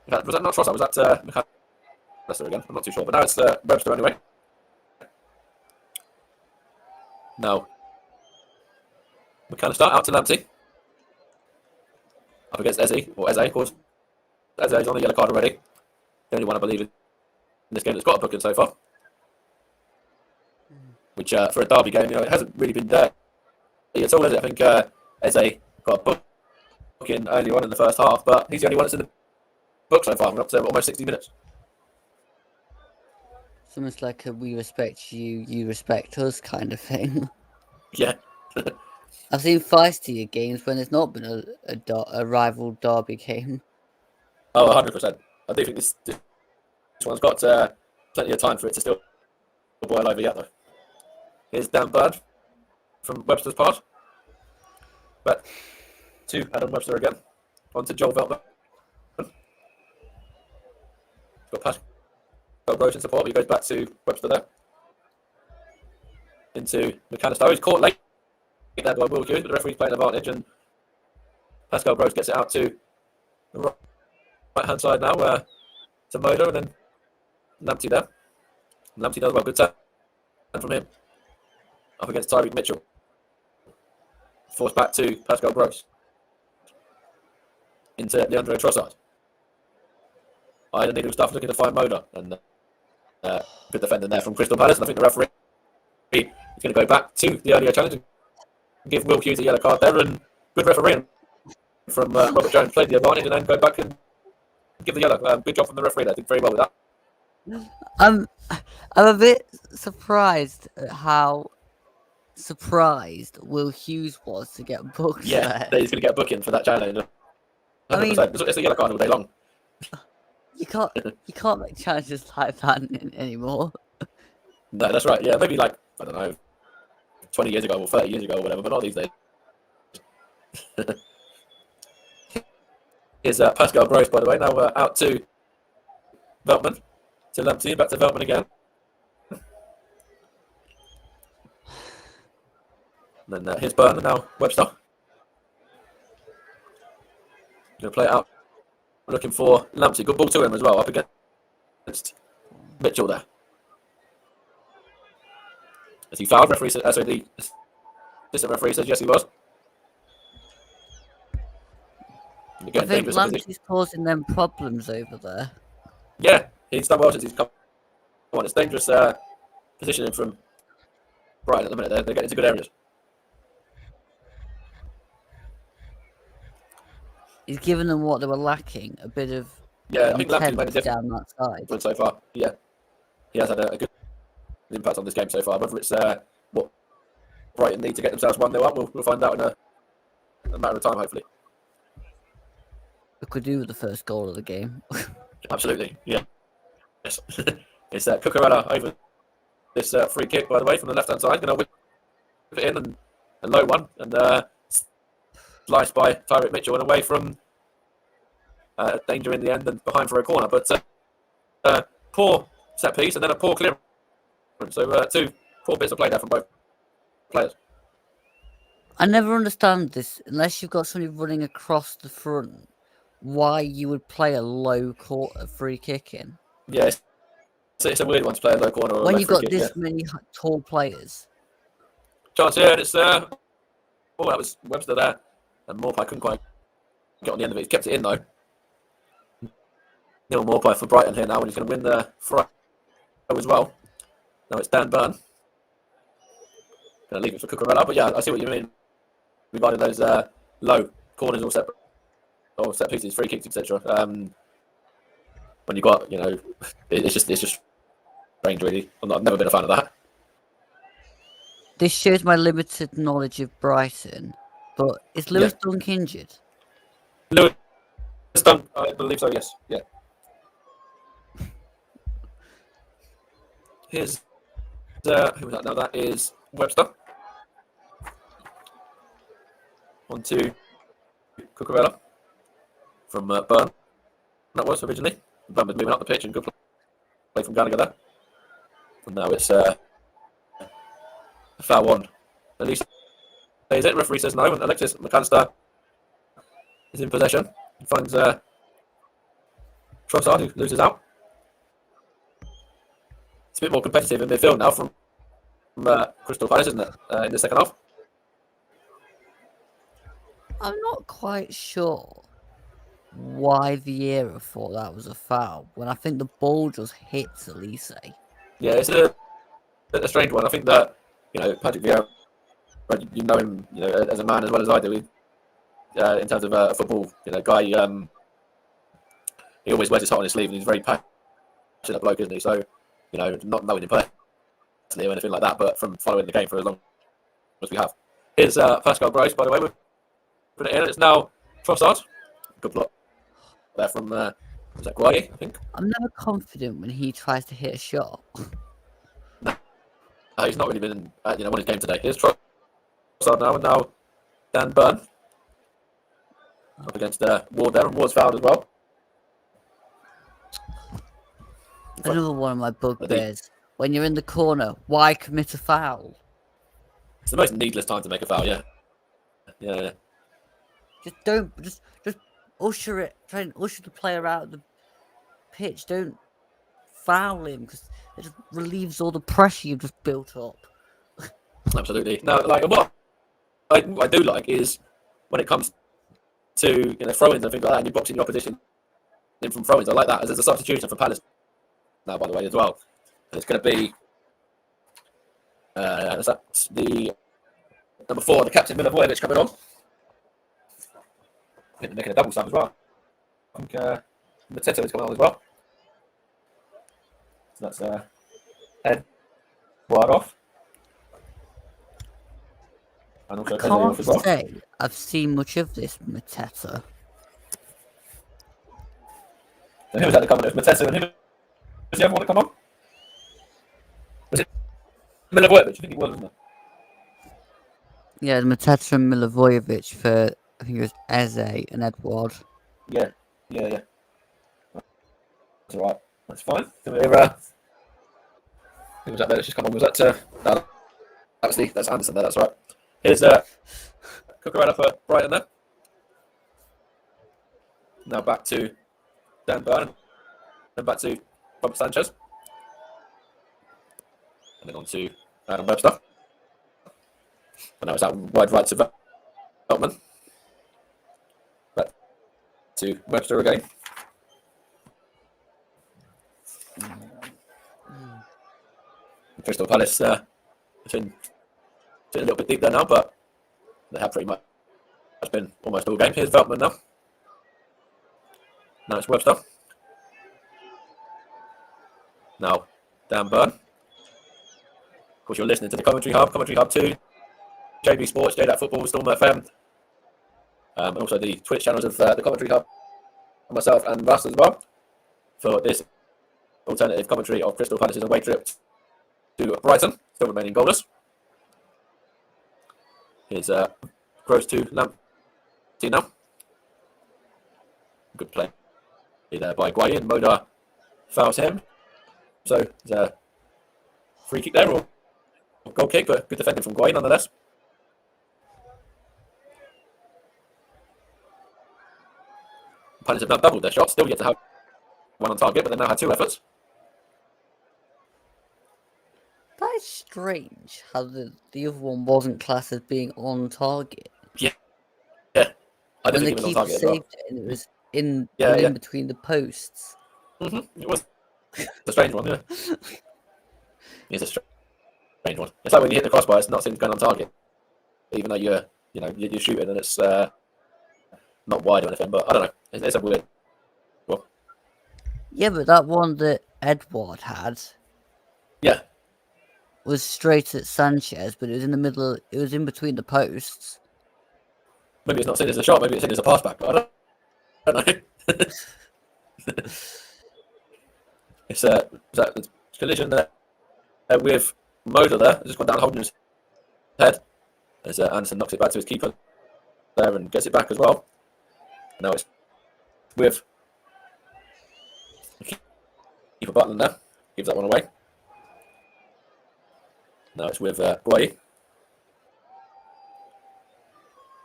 Was that not Trossard? Was that McAllister again? I'm not too sure, but now it's Webster anyway. Now, McAllister out to Lamptey. Up against Eze, of course. Eze's on the yellow card already. The only one I believe in this game that's got a booking so far. Which, for a derby game, it hasn't really been there at all, is it? I think Eze got a booking earlier on in the first half, but he's the only one that's in the book so far. We're up to almost 60 minutes. It's almost like a we respect you, you respect us kind of thing. Yeah. I've seen feistier games when there's not been a rival derby game. Oh, 100%. I do think this one's got plenty of time for it to still boil over yet, though. Here's Dan Bird from Webster's part. Back to Adam Webster again. On to Joel Veltman. Got Pascal Gross in support, but he goes back to Webster there. Into McAllister. He's caught late there by Will Hughes, but the referee's playing advantage, and Pascal Gross gets it out to the right-hand side now, to Moda, and then Lamptey there. Lamptey does well, good turn from him. Up against Tyreek Mitchell. Forced back to Pascal Gross. Into Leandro Trossard. Ida Needle Stuff looking to find Moda, and good defending there from Crystal Palace, and I think the referee is going to go back to the earlier challenge and give Will Hughes a yellow card there, and good refereeing from Robert Jones, played the advantage and then go back and give the yellow. Good job from the referee there, did very well with that. I'm a bit surprised at how surprised Will Hughes was to get booked. Yeah, there. he's going to get a booking for that challenge. I mean, it's a yellow card all day long. You can't make challenges like that anymore. No, that's right. Yeah, maybe like, I don't know, 20 years ago or 30 years ago or whatever, but not these days. Here's Pascal Gross, by the way, now out to Veltman, to Lamptey, back to Veltman again. And then here's Burn, and now Webster. Going to play it out. Looking for Lamptey. Good ball to him as well, up against Mitchell there. As he fouled, referee said, sorry, the assistant referee says yes, he was. And I again, think dangerous Lamptey's causing them problems over there. Yeah, he's done well since he's come on. It's dangerous positioning from Brighton at the minute. They're getting into good areas. He's given them what they were lacking, a bit of Yeah, I think Lamptey's made a intent down that side. difference so far. Yeah, he has had a good impact on this game so far. Whether it's what Brighton need to get themselves 1-0 up, we'll find out in a matter of time, hopefully. We could do with the first goal of the game. Absolutely, yeah. Yes. It's Cucurella over this free kick, by the way, from the left-hand side. Going to whip it in and a low one. And sliced by Tyreek Mitchell and away from danger in the end and behind for a corner. But poor set piece and then a poor clearance. So two poor bits of play there from both players. I never understand this, unless you've got somebody running across the front, why you would play a low quarter free kick in. Yeah, it's a weird one to play a low corner. Or when a you've free got kick, this many tall players. Chance here, and it's that was Webster there, and Morpie couldn't quite get on the end of it. He kept it in though. Neil Morpie for Brighton here now, and he's going to win the throw as well. Now it's Dan Byrne. Going to leave it for Cucurella, but yeah, I see what you mean regarding those low corners or set pieces, free kicks, etc. When you got, it's just strange, really. I've never been a fan of that. This shows my limited knowledge of Brighton, but is Lewis Dunk injured? Lewis Dunk, I believe so, yes. Yeah. Here's who was that? Now that is Webster. On to Cucurella from Byrne. That was originally. Byrne was moving up the pitch and good play from Gallagher there. And now it's a foul one. At least is it. Referee says no, and Alexis McAllister is in possession. He finds Trossard, who loses out. It's a bit more competitive in midfield now from Crystal Palace, isn't it? In the second half. I'm not quite sure why Vieira thought that was a foul when I think the ball just hits Elise. Yeah, it's a strange one. I think that Patrick Vieira, you know him, as a man as well as I do. In terms of a football, guy, he always wears his heart on his sleeve, and he's a very passionate bloke, isn't he? So, not knowing him personally or anything like that, but from following the game for as long as we have. Here's Pascal Gross, by the way. We've put it in. It's now Trossard. Good block there from was that Guay, I think. I'm never confident when he tries to hit a shot. No, he's not really been won his game today. Here's Trossard now, and now Dan Byrne up against Ward there, and Ward's fouled as well. Another one of my bugbears. When you're in the corner, why commit a foul? It's the most needless time to make a foul, yeah. Yeah. Just usher it. Try and usher the player out of the pitch. Don't foul him because it just relieves all the pressure you've just built up. Absolutely. No, what I do like is when it comes to throw-ins and things like that, and you're boxing your opposition in from throw-ins. I like that. As there's a substitution for Palace now, by the way, as well. And it's going to be the number 4, the captain Milivojevic coming on. I think they're making a double sub as well. I think Mateta is coming on as well. So that's Ed Ward off. And also Ed off as well. Say I've seen much of this Mateta. So who was that to come on? It was Mateta and who was the other one to come on? Was it Milivojevic? I think it was, wasn't it? Yeah, Mateta and Milivojevic for, I think it was Eze and Edward. Yeah. That's alright. That's fine. So we're, who was that there? Let's just come on. Was that no, that's Anderson there, that's right. Here's Cucurella for Brighton there. Now back to Dan Byrne. And back to Robert Sanchez. And then on to Adam Webster. And now it's out wide right to Veltman. Back to Webster again. Crystal Palace it's been a little bit deep there now, but they have pretty much been almost all game. Here's Veltman now. Now it's Webster. Now Dan Byrne. Of course, you're listening to the Commentary Hub 2, JB Sports, J-DAC Football, Storm FM, and also the Twitch channels of the Commentary Hub, and myself and Russ as well, for this alternative commentary of Crystal Palace's away trip to Brighton, still remaining goalless. Here's Gross to Lamptey now. Good play there by Guayin. Moda fouls him. So there's a free kick there, or goal kick, but good defending from Guayin nonetheless. Palace have now doubled their shots, still yet to have one on target, but they now had 2 efforts. That is strange how the other one wasn't classed as being on target. Yeah. I didn't when think the it was keeper on target. saved it and it was in between the posts. Mm-hmm. It was a strange one, yeah. It's a strange one. It's like when you hit the crossbar, it's not seems going on target, even though you're shooting and it's not wide or anything. But I don't know. It's a weird. Well, yeah, but that one that Edward had, yeah, was straight at Sanchez, but it was in the middle. It was in between the posts. Maybe it's not seen as a shot. Maybe it's seen as a pass back. But I don't know. It's that collision there with Moda there. Just gone down holding his head as Anderson knocks it back to his keeper there and gets it back as well. Now it's with keeper Butland there. Gives that one away. Now it's with Guay.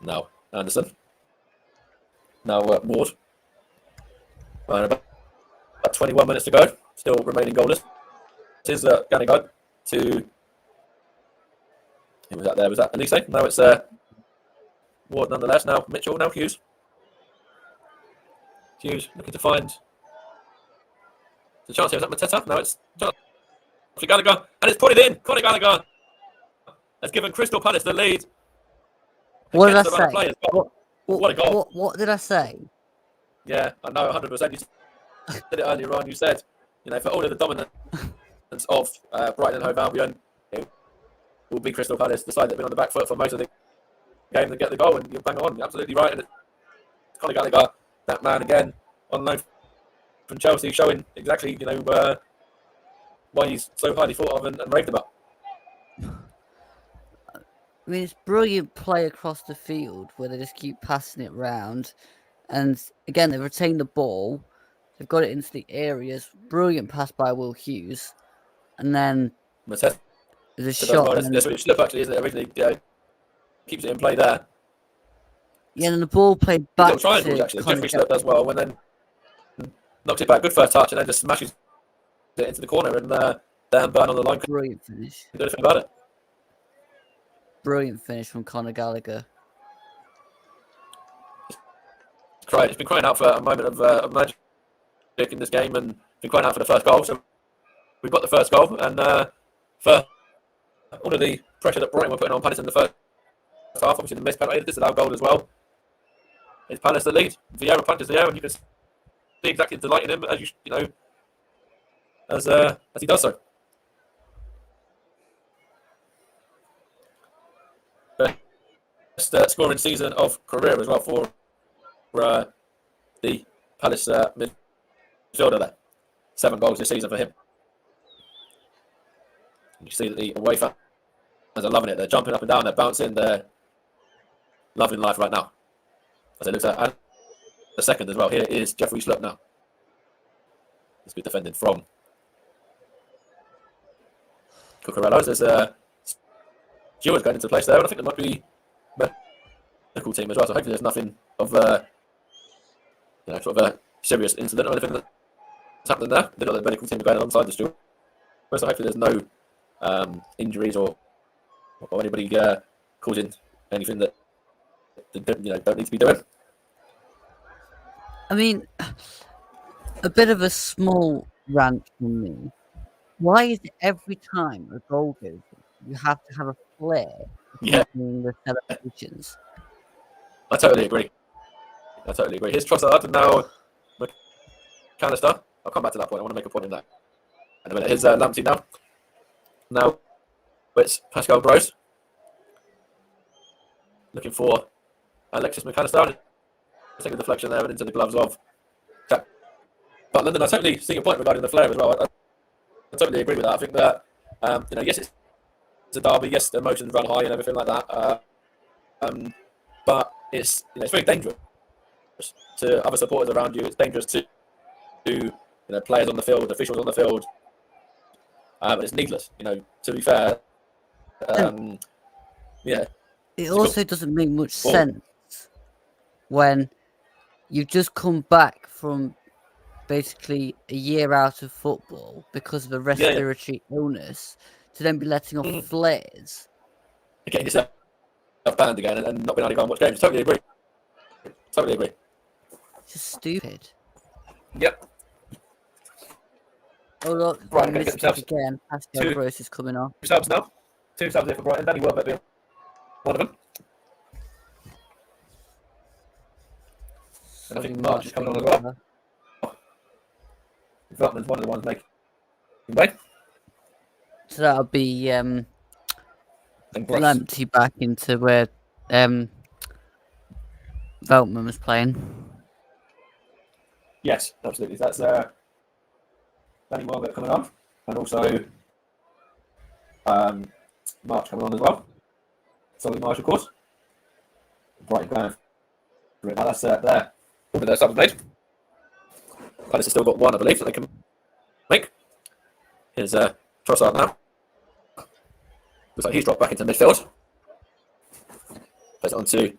Now Anderson. Now Ward. And about 21 minutes to go. Still remaining goalless. This is Ganigo to. Who was that there? Was that Elise? Now it's Ward nonetheless. Now Mitchell. Now Hughes. Hughes looking to find the chance here. Was that Mateta? Now it's Gallagher. And it's put it in. Conor Gallagher has given Crystal Palace the lead. What did I say? What a goal. What did I say? Yeah, I know 100%. You said it earlier on. You said, for all of the dominance of Brighton and Hove Albion, it will be Crystal Palace, the side that have been on the back foot for most of the game, to get the goal, and you're bang on. You're absolutely right. And it's Conor Gallagher, that man again, on loan from Chelsea, showing exactly, why he's so highly thought of and raved about. I mean, it's brilliant play across the field where they just keep passing it round. And again, they've retained the ball. They've got it into the areas. Brilliant pass by Will Hughes. And then there's a shot. Well. That's what it should have actually, isn't it? Originally, keeps it in play there. Yeah, and the ball played back triangles, to actually. Jeffrey Slip does well, and then knocks it back. Good first touch, and then just smashes it into the corner. And Dan Byrne on the line. Brilliant finish. Do anything about it. Brilliant finish from Conor Gallagher. It's been crying out for a moment of magic in this game, and been crying out for the first goal. So we've got the first goal, and for all of the pressure that Brighton were putting on Palace in the first half, obviously the missed penalty, the disallowed goal as well. It's Palace that lead. Vieira punches the air, and you can see exactly delighting him as as he does so. Best scoring season of career as well for the Palace midfielder there. 7 goals this season for him. You see that the away fans are loving it. They're jumping up and down. They're bouncing. They're loving life right now. As it looks at the second as well. Here is Jeffrey Slip now. It's good defending from Cucurello. There's Stewart's going into place there, and I think there might be medical team as well. So hopefully there's nothing of sort of a serious incident or anything happening there. They've got the medical team going alongside the steward. So hopefully there's no injuries or anybody causing anything that don't need to be doing. I mean, a bit of a small rant from me. Why is it every time a goal goes in, you have to have a flare Yeah, accompanying the celebrations? I totally agree. Here's Trossard and now McAllister. I'll come back to that point. I want to make a point in that in a minute. Here's Lamptey now. Now it's Pascal Gross looking for Alexis McAllister. Taking a deflection there and into the gloves of Jack Butland. And I totally see your point regarding the flare as well. I totally agree with that. I think that yes, it's a derby. Yes, the emotions run high and everything like that. But it's very dangerous to other supporters around you. It's dangerous to players on the field, officials on the field. It's needless. To be fair. It also doesn't make much sense when you've just come back from basically a year out of football because of a respiratory illness to then be letting off flares. Getting yourself banned again and not being able to go and watch games. Totally agree. It's just stupid. Yep. Oh look, Right, I missed it again. Pascal Gross is coming on. 2 subs now. 2 subs here for Brighton. Danny Welbeck being one of them. And I think March is coming on as well. Veltman's one of the ones making way. So that'll be Lamptey back into where Veltman was playing. Yes, absolutely. That's Danny Welbeck coming on, and also March coming on as well. Solly March, of course. Brighton going for it. Now that's there. All of their subs made. Palace has still got one, I believe, that they can make. Here's Trossard now. Looks like he's dropped back into midfield. Plays it on to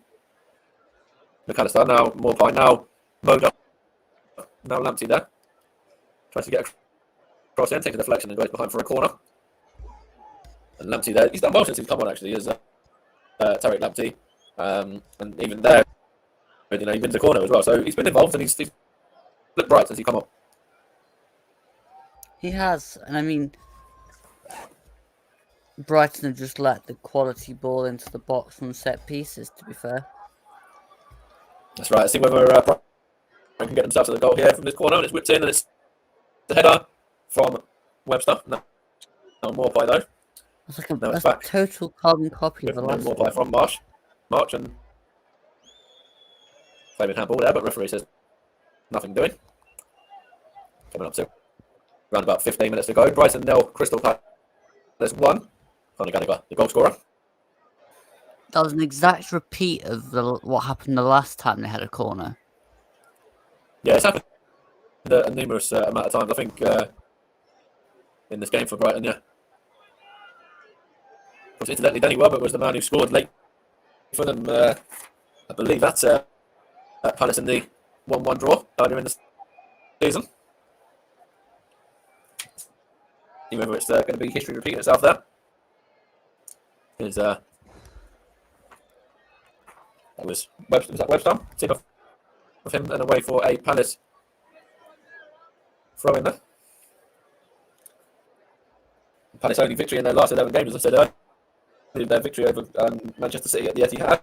McAllister. Now Morpie. Now Moda. Now Lamptey there. Tries to get across in, takes a deflection and goes behind for a corner. And Lamptey there. He's done well since he's come on, actually, is Tariq Lamptey. And even there, he wins the corner as well. So he's been involved and he's looked bright since he come up. He has, and I mean, Brighton have just let the quality ball into the box from set pieces, to be fair. That's right. Let's see whether Brighton can get themselves to the goal here from this corner. And it's whipped in and it's the header from Webster. No Morpie though. It's like a total carbon copy of the last Morpie from March and flaming handball there, but referee says nothing doing. Coming up to around about 15 minutes to go. Brighton 0, Crystal Palace 1. Conor Gallagher, the goal scorer. That was an exact repeat of what happened the last time they had a corner. Yeah, it's happened a numerous amount of times, I think, in this game for Brighton, yeah. But incidentally, Danny Welbeck was the man who scored late for them. I believe that's Palace in the 1-1 draw earlier in the season. See whether it's going to be history repeating itself there. That was Webster? Tip of him and away for a Palace throw in there. Palace only victory in their last 11 games, as I said earlier. Their victory over Manchester City at the Etihad.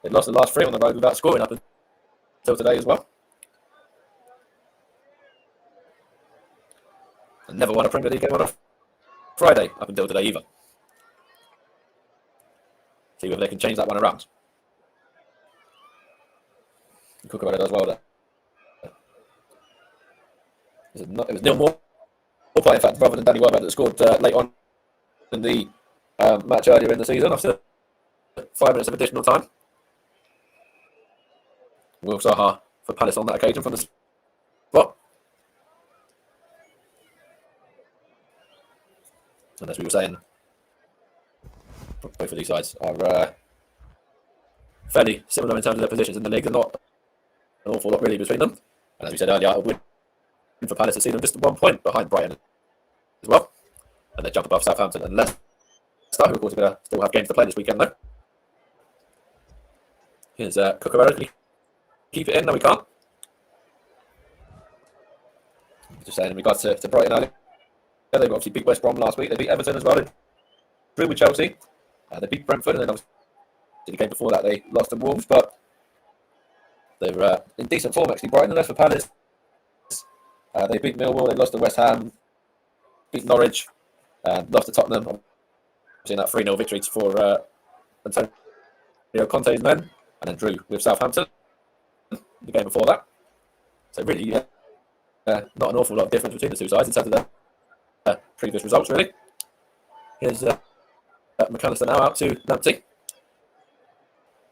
They lost the last 3 on the road without scoring up until today as well. And never won a Premier League game on a Friday up until today either. See whether they can change that one around. Cook about it as well there. It was Neil Morpie, in fact, rather than Danny Welbeck that scored late on in the match earlier in the season after 5 minutes of additional time. Will Zaha for Palace on that occasion from the spot. And as we were saying, both of these sides are fairly similar in terms of their positions in the league. There's not an awful lot really between them. And as we said earlier, a win for Palace this season, just 1 point behind Brighton as well. And they jump above Southampton and Leicester, who of course are going to still have games to play this weekend though. Here's Cucurella. Can he keep it in? No, we can't. Just saying in regards to Brighton earlier, they obviously beat West Brom last week. They beat Everton as well. They drew with Chelsea. They beat Brentford, and then obviously the game before that they lost to Wolves, but they're in decent form actually. Brighton, and as for Palace, they beat Millwall, they lost to West Ham, beat Norwich, lost to Tottenham. Obviously that 3-0 victory for Antonio Conte's men, and then drew with Southampton the game before that. So really, not an awful lot of difference between the two sides in terms of the previous results, really. Here's McAllister now out to Lamptey.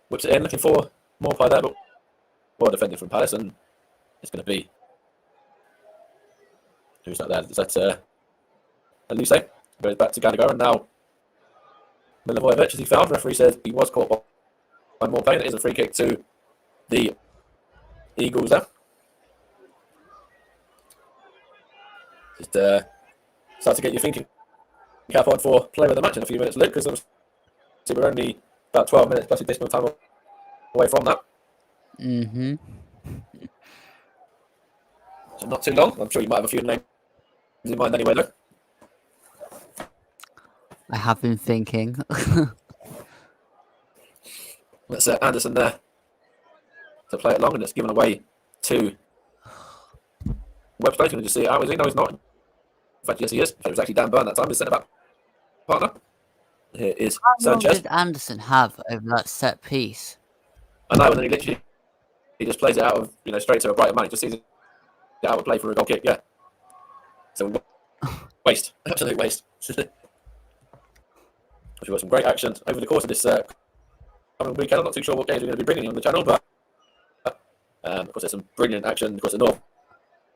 Whips it in, looking for more play there, but well defended from Palace, and it's going to be... Who's that there? Is that Elise? Goes back to Gallagher, and now Milivojevic, as he fouled. Referee said he was caught by more play, and it is a free kick to the Eagles there. Just start to get your thinking cap on for player of the match in a few minutes, Luke, because we're only about 12 minutes plus additional time away from that. So not too long. I'm sure you might have a few names in mind anyway, though. I have been thinking. That's Anderson there to play it long, and it's given away to Webster. You can just see it out, is he? No, he's not. In fact, yes, he is. It was actually Dan Burn that time, his centre-back partner. Here is How long Sanchez. did Anderson have over that set piece? I know, and then he just plays it out of, straight to a Brighton man. He just sees it out of play for a goal kick, yeah. So, waste. Absolute waste. We've got some great action over the course of this coming weekend. I'm not too sure what games we're going to be bringing on the channel, but of course there's some brilliant action. Of course, the North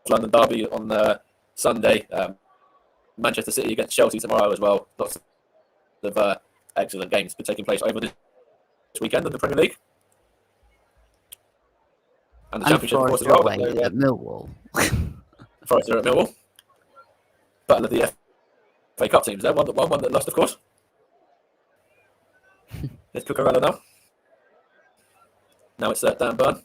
London derby on Sunday. Manchester City against Chelsea tomorrow as well. Lots of excellent games taking place over this weekend in the Premier League. And the Championship, of course, as well. At Millwall. Forest are at Millwall. Battle of the FA Cup teams there. One that lost, of course. Here's Cucurella now. Now it's Dan Burn.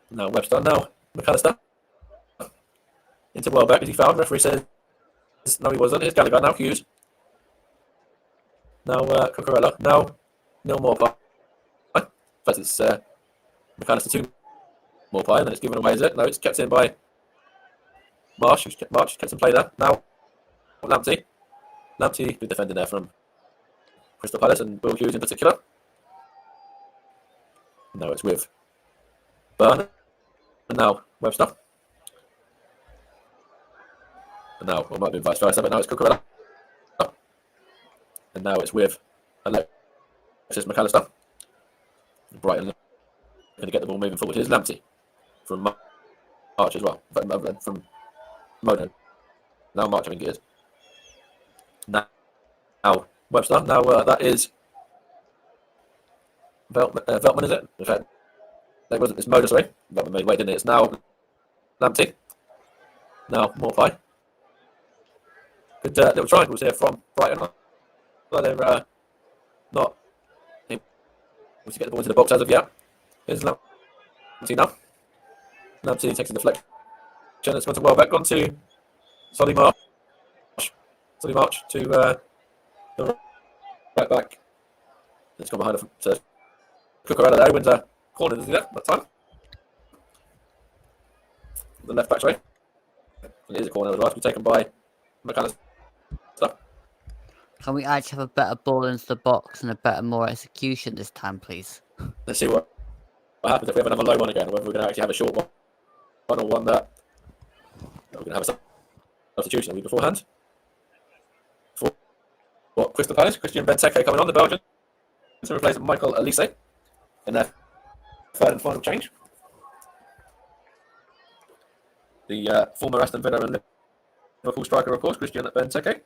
Now Webster. Now McAllister. Into Welbeck as he fouled. Referee says no, he wasn't. Here's Gallagher. Now Hughes. Now Cucurella. Now no more play. But it's McAllister 2 more play, and then it's given away, is it? No, it's kept in by Marsh. Marsh kept in play there. Now Lamptey. Lamptey, good defending there from Crystal Palace and Will Hughes in particular. No, it's with Burn. And now Webster. And now, well, it might be vice versa, but now it's Cucurella. And now it's with Alexis McAllister. Brighton going to get the ball moving forward. Here's Lamptey from March as well. From Mono. Now March, I think it is. Now Webster. Now that is Veltman, is it? In fact, that wasn't. It's Mono, sorry. Veltman made way, didn't it? It's now Lamptey. Now Morphy. Good little triangles here from Brighton. But they're not able to get the ball into the box as of yet. Here's Lamptey now. Lamptey takes a deflection. It's gone to Welbeck. Gone to Solly March. Solly March to the right back. It's gone behind to Cucurella there. Wins a corner, doesn't he, that time? The left back, sorry. And it is a corner as well. To be taken by McAllister. Can we actually have a better ball into the box and a better, more execution this time, please? Let's see what happens if we have another low one again, or whether we're going to actually have a short one or one that we're going to have a substitution beforehand. For what, Crystal Palace, Christian Benteke coming on, the Belgian, to replace Michael Elise in their third and final change. The former Aston Villa and Liverpool striker, of course, Christian Benteke,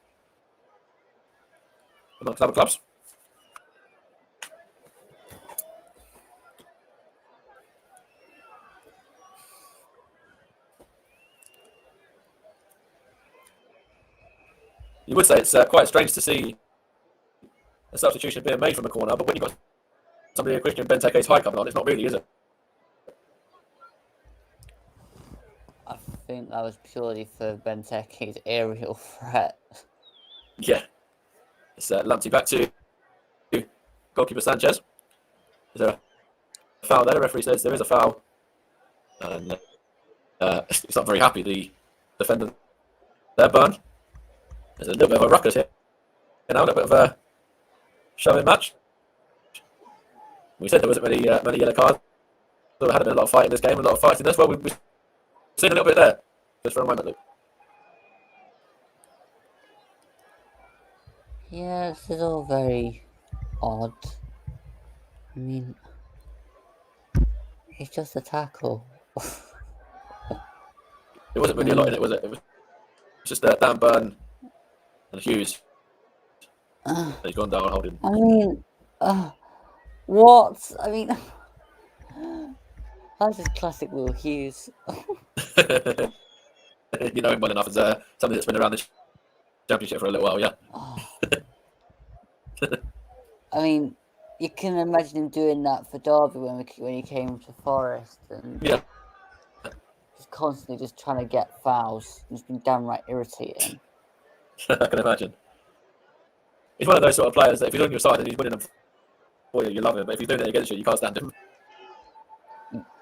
amongst other clubs. you would say it's quite strange to see a substitution being made from the corner, but when you've got somebody like Christian Benteke's high coming on, it's not really, is it? I think that was purely for Benteke's aerial threat. Yeah. It's Lamptey back to goalkeeper Sanchez. Is there a foul there? The referee says there is a foul. And it's not very happy, the defender there, Burn. There's a little bit of a ruckus here. A little bit of a shoving match. We said there wasn't many yellow cards. So we had a lot of fight in this game, a lot of fighting this. Well, we've seen a little bit there. Just for a moment, Luke. Yeah, this is all very odd. I mean, it's just a tackle. There wasn't really a lot in it, was it? It was just Dan Burn and Hughes. He's gone down holding. I mean, what? I mean, that's just classic Will Hughes. You know him well enough as somebody that's been around the championship for a little while, yeah. I mean, you can imagine him doing that for Derby when he came to Forest, and Yeah. just constantly just trying to get fouls. It's been downright irritating. I can imagine. He's one of those sort of players that if he's on your side and he's winning them for you, you love him. But if he's doing it against you, you can't stand him.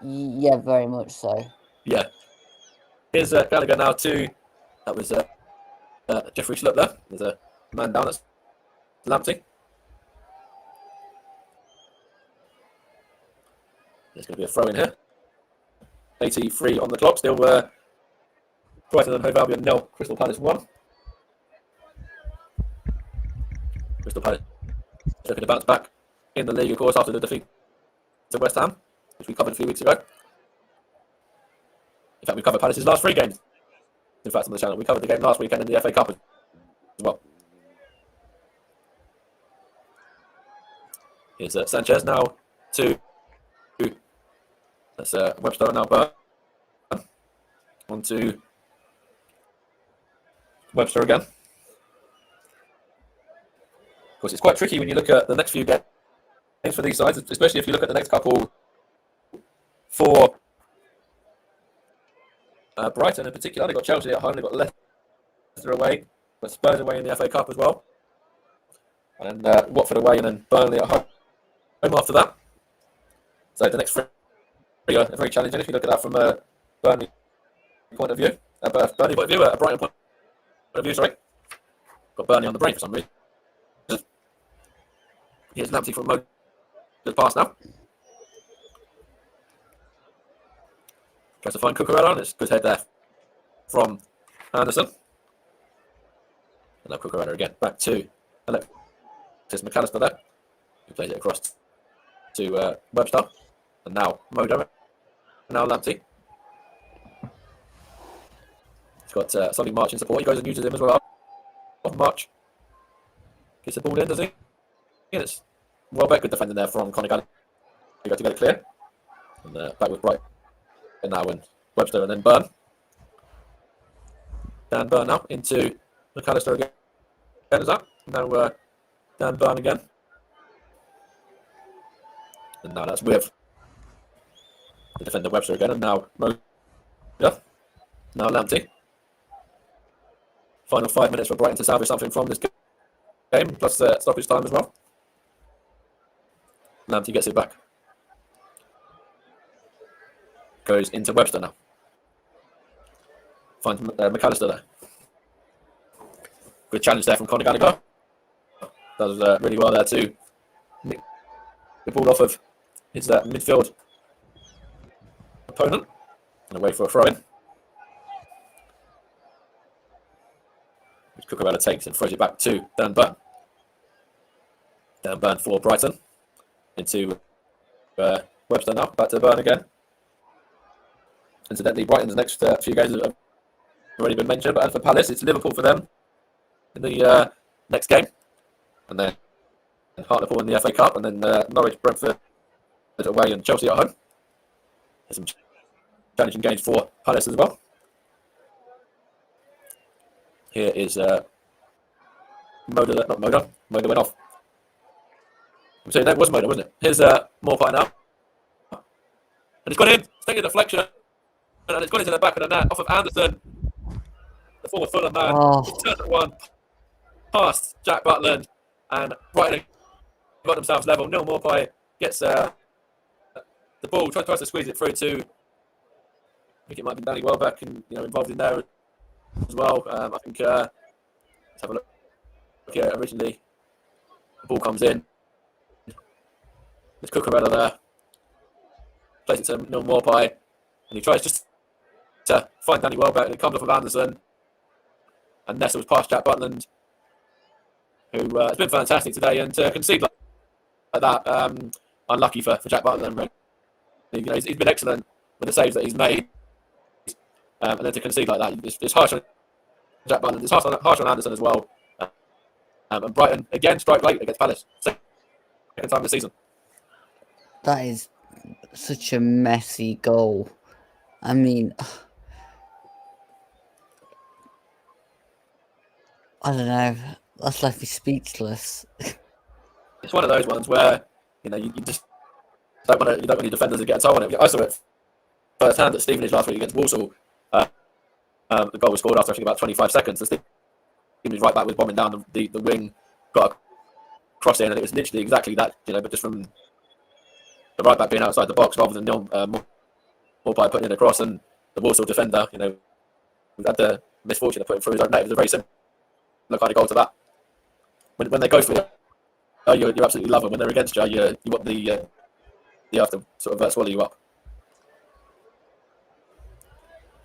Yeah, very much so. Yeah. Here's Gallagher now too. That was Jeffrey Schlupp there. There's a man down. That's Lamptey. There's going to be a throw in here. 83 on the clock. Still Brighton and Hove Albion 0. Crystal Palace 1. Crystal Palace looking to bounce back in the league, of course, after the defeat to West Ham, which we covered a few weeks ago. In fact, we covered Palace's last 3 games. In fact, on the channel, we covered the game last weekend in the FA Cup as well. Here's Sanchez now to that's Webster now, but on to Webster again. Of course, it's quite tricky when you look at the next few games for these sides, especially if you look at the next couple for Brighton in particular. They've got Chelsea at home, they've got Leicester away, but Spurs away in the FA Cup as well. And Watford away, and then Burnley at home after that. So the next 3 are very challenging if you look at that from a Burnley point of view. A Brighton point of view, sorry. Got Burnley on the brain for some reason. Here's Lamptey from Mo. Just pass now. Tries to find Cucurella on. It's good head there from Anderson. And now Cucurella again. Back to Alexis McAllister there. Who plays it across to Webster. And now Mojo. Now Lamptey. He's got Solly March in support. He goes and uses him as well. March. Gets the ball in, does he? And it's well back, good defending there from Conor Gallagher. You got to get it clear. And back with Brighton. And now and Webster and then Burn. Dan Burn now into McAllister again. Is that? Now Dan Burn again. And now that's with the defender Webster again. And now Mo. Yeah. Now Lamptey. Final 5 minutes for Brighton to salvage something from this game, plus stoppage time as well. Lamptey gets it back. Goes into Webster now. Finds McAllister there. Good challenge there from Conor Gallagher. Does really well there too. The ball off of his midfield opponent. And away for a throw-in. Which Cucurella takes and throws it back to Dan Burn. Dan Burn for Brighton. Into Webster now. Back to Burn again. Incidentally, Brighton's next few games have already been mentioned, but for Palace, it's Liverpool for them in the next game. And then Hartlepool in the FA Cup, and then Norwich, Brentford away, and Chelsea at home. There's some challenging games for Palace as well. Here is Moda went off. So that was Moda, wasn't it? Here's Morpie now. And it's gone in. It's taking a deflection. And it's gone into the back of the net off of Anderson. The former Fulham man. Oh. It's turned at one. Past Jack Butland. And Brighton got themselves level. Neil Morpie gets the ball, tries to squeeze it through to, I think it might be Danny Welbeck and involved in there as well. I think let's have a look here. Originally, the ball comes in. There's Cucurella there. Plays it to Neil Morpie, and he tries just to find Danny Welbeck, and it comes off of Anderson, and nestles past Jack Butland, who has been fantastic today, and to concede like that, unlucky for Jack Butland. He's been excellent with the saves that he's made, and then to concede like that, it's harsh on Jack Butland. It's harsh on Anderson as well. And Brighton again strike late against Palace, second time this season. That is such a messy goal. I mean, I don't know. That's left me speechless. It's one of those ones where you just don't want your defenders to get a toe on it. I saw it first hand at Stevenage last week against Walsall. The goal was scored after I think about 25 seconds. The Stevenage right back was bombing down the wing, got a cross in, and it was literally exactly that. But just from the right back being outside the box rather than Morpie putting in a cross, and the Walsall defender, had the misfortune of putting through his own net. It was a very similar kind of goal to that. When they go for it, you absolutely love them. When they're against you, you want the have to sort of swallow you up.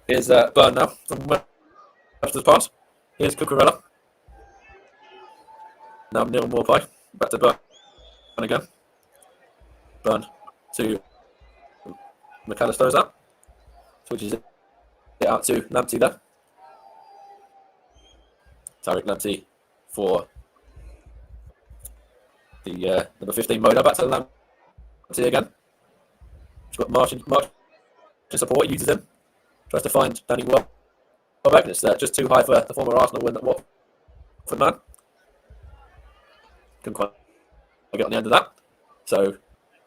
Here's Burn now from after the pass. Here's Cucurella. Now Neil Morpie. Back to Burn again. Burn to McAllister's up. Switches it out to Lamptey there. Tariq Lamptey for the number 15 Moda. Back to Lamptey again. He's got Martian support. He uses him. Tries to find Danny Welbeck. It's just too high for the former Arsenal win. Watford man. Couldn't quite get on the end of that. So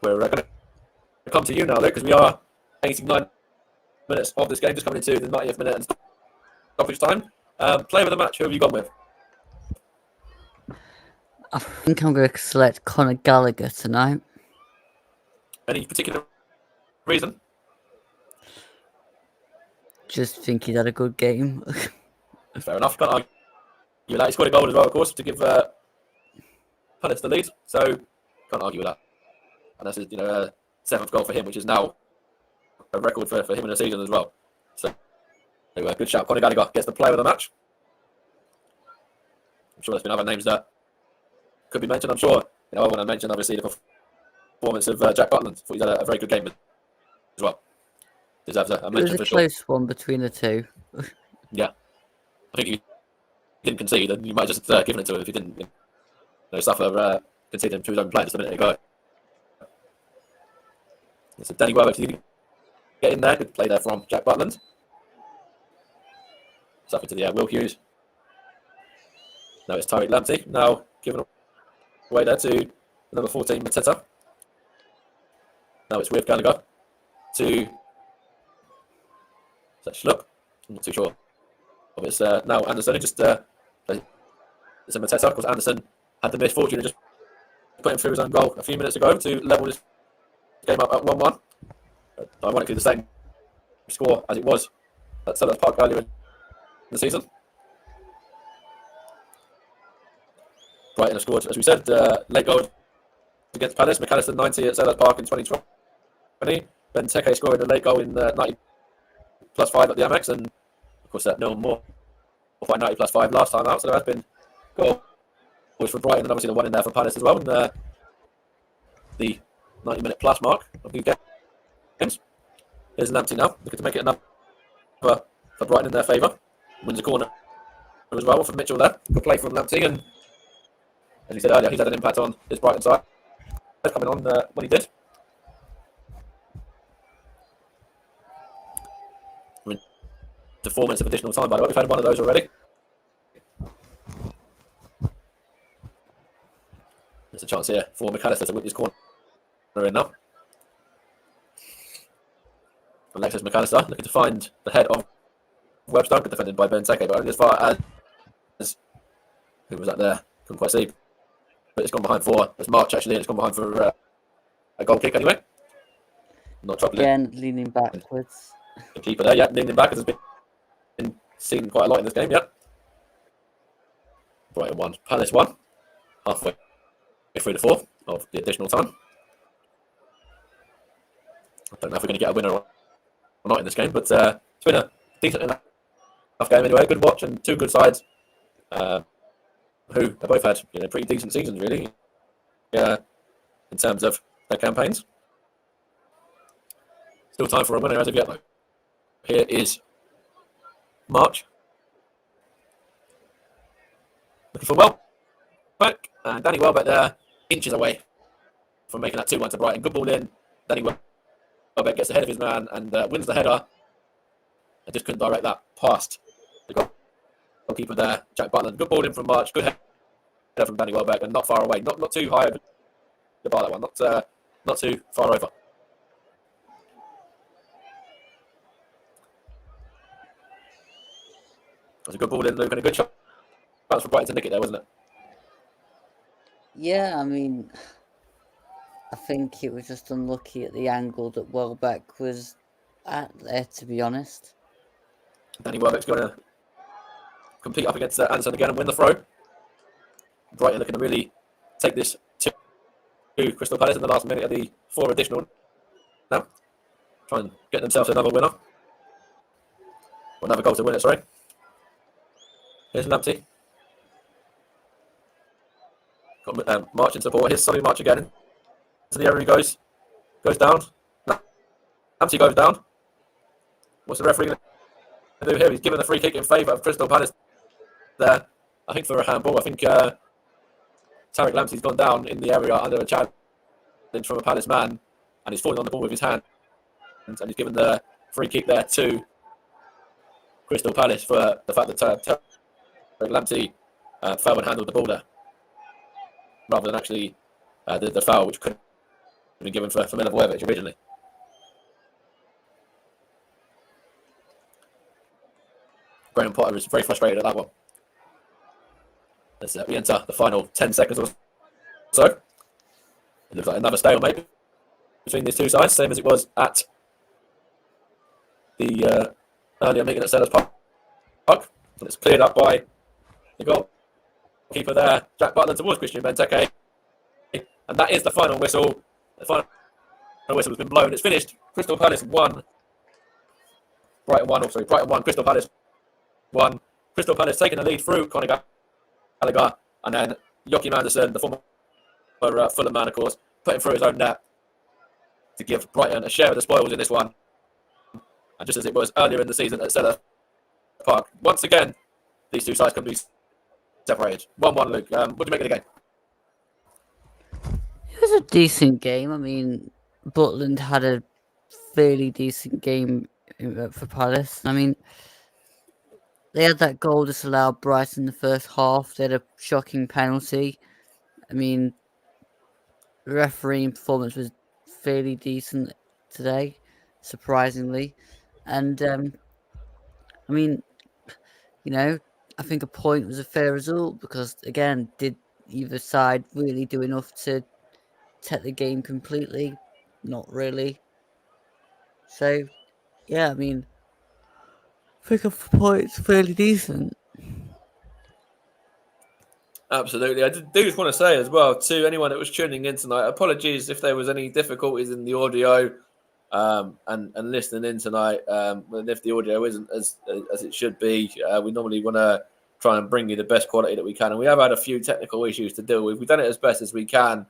we're going to come to you now, Luke, because we are 89 minutes of this game, just coming into the 90th minute and stoppage time. Player of the match, who have you gone with? I think I'm going to select Conor Gallagher tonight. Any particular reason? Just think he's had a good game. Fair enough. Can't argue with that. He scored a goal as well, of course, to give Palace the lead. So can't argue with that. And that's his, seventh goal for him, which is now a record for him in a season as well. So good shout. Conor Gallagher gets the player of the match. I'm sure there's been other names that could be mentioned. I'm sure I want to mention obviously the performance of Jack Butland. Thought he's had a very good game as well. Deserves a mention for sure. It was a close one between the two. Yeah, I think if he didn't concede, then you might have just given it to him if he didn't suffer conceding to his own play just a minute ago. So Danny Welbeck, you get in there. Good play there from Jack Butland. Suffered to the Will Hughes. Now it's Tariq Lamptey. Now given away there to number 14, Mateta. Now it's with Gallagher to Schlupp. I'm not too sure. But it's now Anderson who just it's a Mateta. Of course, Anderson had the misfortune of just putting through his own goal a few minutes ago to level this game up at 1-1. Ironically, the same score as it was at Selhurst Park earlier in the season. Brighton have scored, as we said, late goal against Palace. McAllister 90 at Selhurst Park in 2020. Ben Teke scored a late goal in 90 plus 5 at the Amex, and of course no more by 90 plus 5 last time out. So there has been goals for Brighton, and obviously the one in there for Palace as well. And the 90-minute plus mark of the games. Here's Lamptey now, looking to make it enough for Brighton in their favour. Wins the corner as well for Mitchell there. Good play from Lamptey, and as he said earlier, he's had an impact on his Brighton side. Coming on when he did. We're into 4 minutes of additional time, by the way. We've had one of those already. It's a chance here for McAllister to whip his corner in now. Alexis McAllister looking to find the head of Webster, defended by Benteke, but only as far as who was that there? Couldn't quite see. But it's gone behind for it's March actually, and it's gone behind for a goal kick anyway. Not troubling. Again, leaning backwards. The keeper there, yeah, leaning back has been seen quite a lot in this game, yeah. Brighton 1, Palace 1. Halfway through the fourth of the additional time. I don't know if we're going to get a winner or not in this game, but it's been a decent enough game anyway. Good watch and two good sides who have both had pretty decent seasons really in terms of their campaigns. Still time for a winner as of yet though. Here is March. Looking for Welbeck, and Danny Welbeck there, inches away from making that 2-1 to Brighton. Good ball in. Danny Welbeck gets ahead of his man and wins the header. I just couldn't direct that past the goalkeeper there, Jack Butland. Good ball in from March. Good header from Danny Welbeck, and not far away. Not too high over the bar, that one. Not too far over. That's a good ball in, Luke, and a good shot for Brighton to nick it there, wasn't it? Yeah, I mean, I think it was just unlucky at the angle that Welbeck was at there, to be honest. Danny Welbeck's going to compete up against Anderson again and win the throw. Brighton looking to really take this to Crystal Palace in the last minute of the 4 additional now. Try and get themselves another winner. Or another goal to win it, sorry. Here's Lamptey. Got March in support. Here's Solly March again. To the area he goes. Goes down. Lamptey goes down. What's the referee going to do here? He's given the free kick in favour of Crystal Palace there. I think for a handball. I think Tariq Lamptey's gone down in the area under a challenge from a Palace man. And he's falling on the ball with his hand. And he's given the free kick there to Crystal Palace for the fact that Lamptey fell and handled the ball there, rather than actually the foul, which could have been given for Milivojevic originally. Graham Potter is very frustrated at that one. As we enter the final 10 seconds or so. It looks like another stalemate between these two sides, same as it was at the earlier meeting at Sellers Park. And it's cleared up by the goalkeeper there, Jack Butland, towards Christian Benteke. And that is the final whistle. The final whistle has been blown. It's finished. Crystal Palace 1. Brighton 1, Brighton 1, Crystal Palace 1. Crystal Palace taking the lead through Conor Gallagher. And then Joachim Andersen, the former Fulham man, of course, putting through his own net to give Brighton a share of the spoils in this one. And just as it was earlier in the season at Sellers Park, once again, these two sides can be separated. 1-1, Luke. What do you make of the game? It was a decent game. I mean, Butland had a fairly decent game for Palace. I mean, they had that goal disallowed Brighton in the first half. They had a shocking penalty. I mean, the refereeing performance was fairly decent today, surprisingly. And, I mean, I think a point was a fair result because, again, did either side really do enough to take the game completely? Not really. So, yeah, I mean, I think a point's fairly decent. Absolutely. I do just want to say as well to anyone that was tuning in tonight, apologies if there was any difficulties in the audio and listening in tonight. And if the audio isn't as it should be, we normally want to try and bring you the best quality that we can. And we have had a few technical issues to deal with. We've done it as best as we can.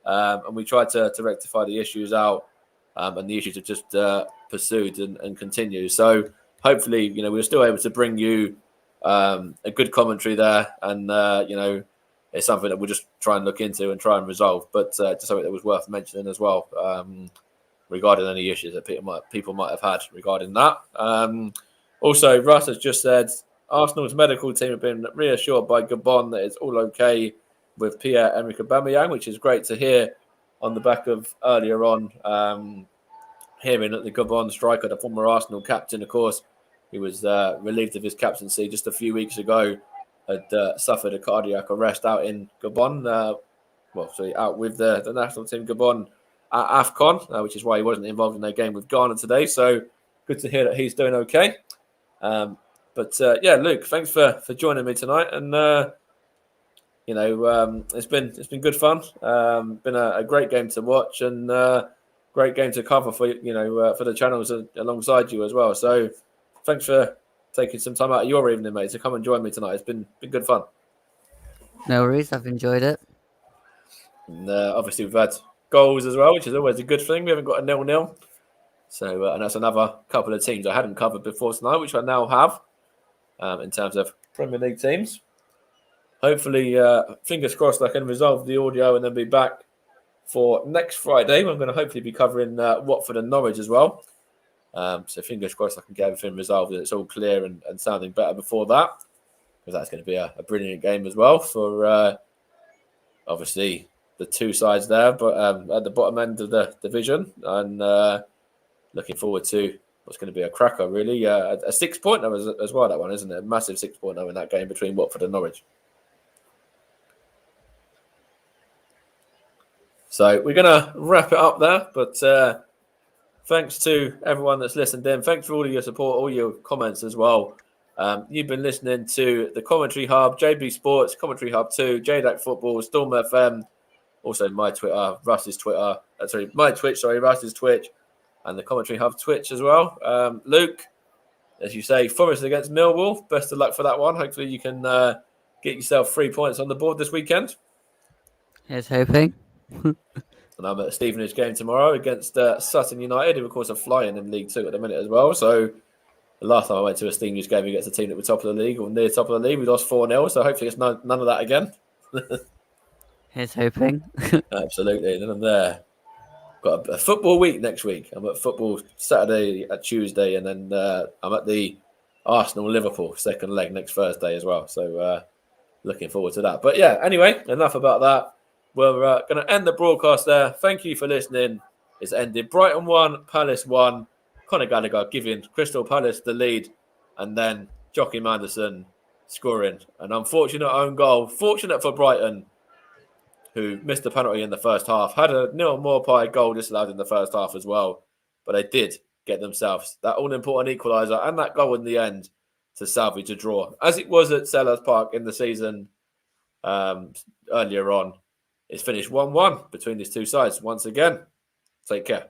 And we tried to rectify the issues out. And the issues have just pursued and continue. So hopefully, we're still able to bring you a good commentary there. And, it's something that we'll just try and look into and try and resolve. But just something that was worth mentioning as well regarding any issues that people might have had regarding that. Also, Russ has just said Arsenal's medical team have been reassured by Gabon that it's all okay. with Pierre-Emerick Aubameyang, which is great to hear on the back of earlier on hearing that the Gabon striker, the former Arsenal captain, of course, he was relieved of his captaincy just a few weeks ago, had suffered a cardiac arrest out in Gabon, out with the national team Gabon at AFCON, which is why he wasn't involved in their game with Ghana today. So good to hear that he's doing okay. Luke, thanks for joining me tonight, and it's been good fun. Been a great game to watch, and great game to cover for for the channels alongside you as well. So thanks for taking some time out of your evening, mate, to come and join me tonight. It's been good fun. No worries, I've enjoyed it. And obviously we've had goals as well, which is always a good thing. We haven't got a 0-0. So, and that's another couple of teams I hadn't covered before tonight, which I now have in terms of Premier League teams. Hopefully, fingers crossed, I can resolve the audio and then be back for next Friday. I'm going to hopefully be covering Watford and Norwich as well. So fingers crossed I can get everything resolved and it's all clear and sounding better before that, because that's going to be a brilliant game as well for obviously the two sides there, but at the bottom end of the division, and looking forward to what's going to be a cracker, really. A 6-pointer as well, that one, isn't it? A massive 6-pointer in that game between Watford and Norwich. So we're going to wrap it up there, but thanks to everyone that's listened in. Thanks for all of your support, all your comments as well. You've been listening to the Commentary Hub, JB Sports, Commentary Hub 2, J-DAC Football, Storm FM, also my Twitter, Russ's Twitter, my Twitch, Russ's Twitch, and the Commentary Hub Twitch as well. Luke, as you say, Forest against Millwall. Best of luck for that one. Hopefully you can get yourself 3 points on the board this weekend. Here's hoping. And I'm at a Stevenage game tomorrow against Sutton United, who of course are flying in League 2 at the minute as well. So the last time I went to a Stevenage game against a team that was top of the league or near top of the league, we lost 4-0. So hopefully it's none of that again. Here's hoping. Absolutely. And then I'm there. Got a football week next week. I'm at football Saturday, at Tuesday, and then I'm at the Arsenal-Liverpool second leg next Thursday as well. So looking forward to that. But yeah, anyway, enough about that. We're going to end the broadcast there. Thank you for listening. It's ended. Brighton 1, Palace 1. Conor Gallagher giving Crystal Palace the lead, and then Joachim Andersen scoring an unfortunate own goal. Fortunate for Brighton, who missed the penalty in the first half. Had a Neil Maupay goal disallowed in the first half as well. But they did get themselves that all-important equaliser and that goal in the end to salvage a draw. As it was at Selhurst Park in the season earlier on, it's finished 1-1 between these two sides once again. Take care.